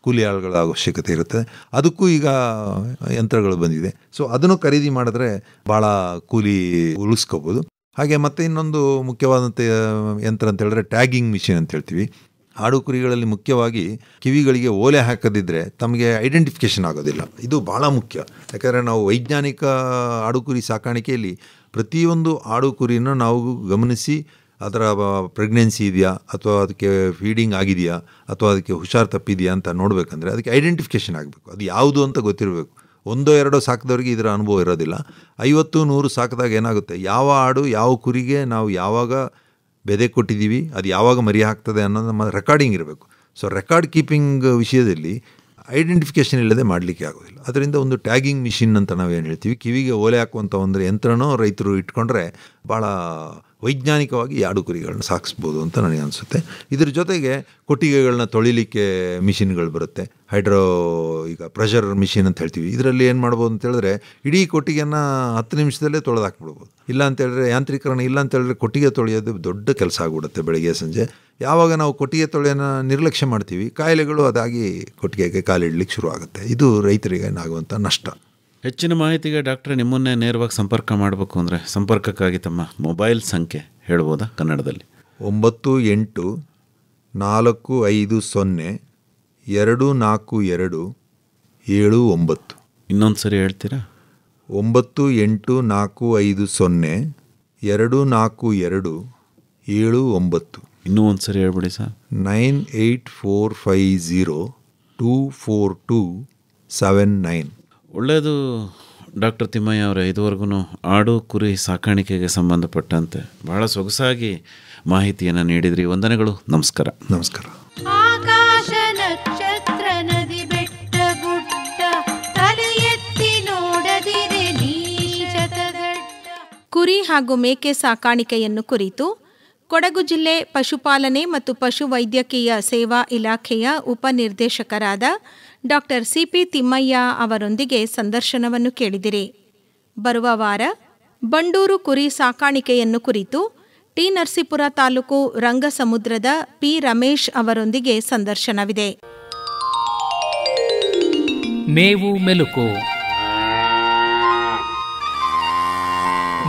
ಕೂಲಿ ಆಳುಗಳ ಅವಶ್ಯಕತೆ ಇರುತ್ತೆ. ಅದಕ್ಕೂ ಈಗ ಯಂತ್ರಗಳು ಬಂದಿದೆ. ಸೊ ಅದನ್ನು ಖರೀದಿ ಮಾಡಿದ್ರೆ ಭಾಳ ಕೂಲಿ ಉಳಿಸ್ಕೋಬೋದು. ಹಾಗೆ ಮತ್ತೆ ಇನ್ನೊಂದು ಮುಖ್ಯವಾದಂಥ ಯಂತ್ರ ಅಂತ ಹೇಳಿದ್ರೆ ಟ್ಯಾಗಿಂಗ್ ಮಿಷಿನ್ ಅಂತ ಹೇಳ್ತೀವಿ. ಆಡು ಕುರಿಗಳಲ್ಲಿ ಮುಖ್ಯವಾಗಿ ಕಿವಿಗಳಿಗೆ ಓಲೆ ಹಾಕದಿದ್ದರೆ ತಮಗೆ ಐಡೆಂಟಿಫಿಕೇಷನ್ ಆಗೋದಿಲ್ಲ. ಇದು ಭಾಳ ಮುಖ್ಯ. ಯಾಕಂದರೆ ನಾವು ವೈಜ್ಞಾನಿಕ ಆಡು ಕುರಿ ಸಾಕಾಣಿಕೆಯಲ್ಲಿ ಪ್ರತಿಯೊಂದು ಆಡು ಕುರಿನ ನಾವು ಗಮನಿಸಿ ಅದರ ಪ್ರೆಗ್ನೆನ್ಸಿ ಇದೆಯಾ ಅಥವಾ ಅದಕ್ಕೆ ಫೀಡಿಂಗ್ ಆಗಿದೆಯಾ ಅಥವಾ ಅದಕ್ಕೆ ಹುಷಾರು ತಪ್ಪಿದೆಯಾ ಅಂತ ನೋಡಬೇಕಂದ್ರೆ ಅದಕ್ಕೆ ಐಡೆಂಟಿಫಿಕೇಷನ್ ಆಗಬೇಕು. ಅದು ಯಾವುದು ಅಂತ ಗೊತ್ತಿರಬೇಕು. ಒಂದೋ ಎರಡೋ ಸಾಕಿದವ್ರಿಗೆ ಇದರ ಅನುಭವ ಇರೋದಿಲ್ಲ. 50-100 ಸಾಕಿದಾಗ ಏನಾಗುತ್ತೆ, ಯಾವ ಆಡು ಯಾವ ಕುರಿಗೆ ನಾವು ಯಾವಾಗ ಬೆದೆ ಕೊಟ್ಟಿದ್ದೀವಿ, ಅದು ಯಾವಾಗ ಮರಿ ಹಾಕ್ತದೆ ಅನ್ನೋದು ನಮ್ಮ ರೆಕಾರ್ಡಿಂಗ್ ಇರಬೇಕು. ಸೊ ರೆಕಾರ್ಡ್ ಕೀಪಿಂಗ್ ವಿಷಯದಲ್ಲಿ ಐಡೆಂಟಿಫಿಕೇಷನ್ ಇಲ್ಲದೆ ಮಾಡಲಿಕ್ಕೆ ಆಗೋದಿಲ್ಲ. ಅದರಿಂದ ಒಂದು ಟ್ಯಾಗಿಂಗ್ ಮಿಷಿನ್ ಅಂತ ನಾವೇನು ಹೇಳ್ತೀವಿ, ಕಿವಿಗೆ ಓಲೆ ಹಾಕುವಂಥ ಒಂದು ಯಂತ್ರನೋ ರೈತರು ಇಟ್ಕೊಂಡ್ರೆ ಭಾಳ ವೈಜ್ಞಾನಿಕವಾಗಿ ಆಡು ಕುರಿಗಳನ್ನ ಸಾಕಿಸ್ಬೋದು ಅಂತ ನನಗೆ ಅನಿಸುತ್ತೆ. ಇದ್ರ ಜೊತೆಗೆ ಕೊಟ್ಟಿಗೆಗಳನ್ನ ತೊಳಿಲಿಕ್ಕೆ ಮಿಷಿನ್ಗಳು ಬರುತ್ತೆ. ಈಗ ಪ್ರೆಷರ್ ಮಿಷಿನ್ ಅಂತ ಹೇಳ್ತೀವಿ. ಇದರಲ್ಲಿ ಏನು ಮಾಡ್ಬೋದು ಅಂತ ಹೇಳಿದ್ರೆ ಇಡೀ ಕೊಟ್ಟಿಗೆಯನ್ನು 10 ನಿಮಿಷದಲ್ಲೇ ತೊಳೆದು ಹಾಕ್ಬಿಡ್ಬೋದು. ಇಲ್ಲ ಅಂತೇಳಿದ್ರೆ ಯಾಂತ್ರೀಕರಣ ಇಲ್ಲ ಅಂತೇಳಿದ್ರೆ ಕೊಟ್ಟಿಗೆ ತೊಳೆಯೋದು ದೊಡ್ಡ ಕೆಲಸ ಆಗಿಬಿಡುತ್ತೆ ಬೆಳಗ್ಗೆ ಸಂಜೆ. ಯಾವಾಗ ನಾವು ಕೊಟ್ಟಿಗೆ ತೊಳೆಯೋನ್ನ ನಿರ್ಲಕ್ಷ್ಯ ಮಾಡ್ತೀವಿ, ಕಾಯಿಲೆಗಳು ಅದಾಗಿ ಕೊಟ್ಟಿಗೆಗೆ ಕಾಲಿಡಲಿಕ್ಕೆ ಶುರು ಆಗುತ್ತೆ. ಇದು ರೈತರಿಗೆ ಆಗುವಂಥ ನಷ್ಟ. ಹೆಚ್ಚಿನ ಮಾಹಿತಿಗೆ ಡಾಕ್ಟ್ರೆ ನಿಮ್ಮನ್ನೇ ನೇರವಾಗಿ ಸಂಪರ್ಕ ಮಾಡಬೇಕು ಅಂದರೆ ಸಂಪರ್ಕಕ್ಕಾಗಿ ತಮ್ಮ ಮೊಬೈಲ್ ಸಂಖ್ಯೆ ಹೇಳ್ಬೋದಾ ಕನ್ನಡದಲ್ಲಿ? 9845024279. ಇನ್ನೊಂದು ಸರಿ ಹೇಳ್ತೀರಾ? 9845024279. ಇನ್ನೂ ಒಂದು ಸರಿ ಹೇಳ್ಬಿಡಿ ಸರ್. 9845024279. ಒಳ್ಳೆಯದು ಡಾಕ್ಟರ್ ತಿಮ್ಮಯ್ಯ ಅವರೇ, ಇದುವರೆಗೂ ಆಡು ಕುರಿ ಸಾಕಾಣಿಕೆಗೆ ಸಂಬಂಧಪಟ್ಟಂತೆ ಬಹಳ ಸೊಗಸಾಗಿ ಮಾಹಿತಿಯನ್ನು ನೀಡಿದ್ರಿ. ವಂದನೆಗಳು. ನಮಸ್ಕಾರ. ನಮಸ್ಕಾರ. ಆಕಾಶ ನಕ್ಷತ್ರ ನದಿ ಬೆಟ್ಟ ಗುಡ್ಡ ತಲೆ ಎತ್ತಿ ನೋಡದಿರೆ ನೀಶತದಡ್ಡ. ಕುರಿ ಹಾಗೂ ಮೇಕೆ ಸಾಕಾಣಿಕೆಯನ್ನು ಕುರಿತು ಕೊಡಗು ಜಿಲ್ಲೆ ಪಶುಪಾಲನೆ ಮತ್ತು ಪಶುವೈದ್ಯಕೀಯ ಸೇವಾ ಇಲಾಖೆಯ ಉಪನಿರ್ದೇಶಕರಾದ ಡಾಕ್ಟರ್ ಸಿಪಿ ತಿಮ್ಮಯ್ಯ ಅವರೊಂದಿಗೆ ಸಂದರ್ಶನವನ್ನು ಕೇಳಿದಿರಿ. ಬರುವ ವಾರ ಬಂಡೂರು ಕುರಿ ಸಾಕಾಣಿಕೆಯನ್ನು ಕುರಿತು ಟಿ ನರಸೀಪುರ ತಾಲೂಕು ರಂಗಸಮುದ್ರದ ಪಿ ರಮೇಶ್ ಅವರೊಂದಿಗೆ ಸಂದರ್ಶನವಿದೆ. ಮೇವು ಮೆಲುಕು.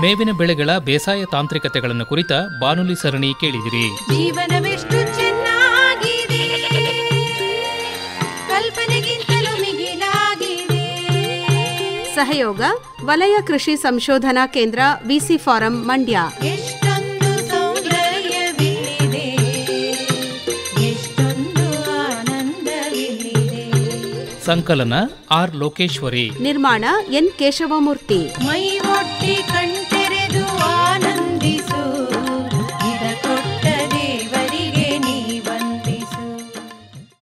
ಮೇವಿನ ಬೆಳೆಗಳ ಬೇಸಾಯ ತಾಂತ್ರಿಕತೆಗಳನ್ನು ಕುರಿತ ಬಾನುಲಿ ಸರಣಿ ಕೇಳಿದಿರಿ. ಜೀವನವೆಷ್ಟು ಚೆನ್ನಾಗಿದೆ, ಕಲ್ಪನೆಗಿಂತಲೂ ಮಿಗಿಲಾಗಿದೆ. ಸಹಯೋಗ ವಲಯ ಕೃಷಿ ಸಂಶೋಧನಾ ಕೇಂದ್ರ ವಿಸಿ ಫಾರಂ ಮಂಡ್ಯ. ಎಷ್ಟೊಂದು ಸೌಂದರ್ಯವಿಲ್ಲಿದೆ, ಎಷ್ಟೊಂದು ಆನಂದವಿಲ್ಲಿದೆ. ಸಂಕಲನ ಆರ್ ಲೋಕೇಶ್ವರಿ. ನಿರ್ಮಾಣ ಎನ್ ಕೇಶವಮೂರ್ತಿ. ಮೈ ಒಟ್ಟಿ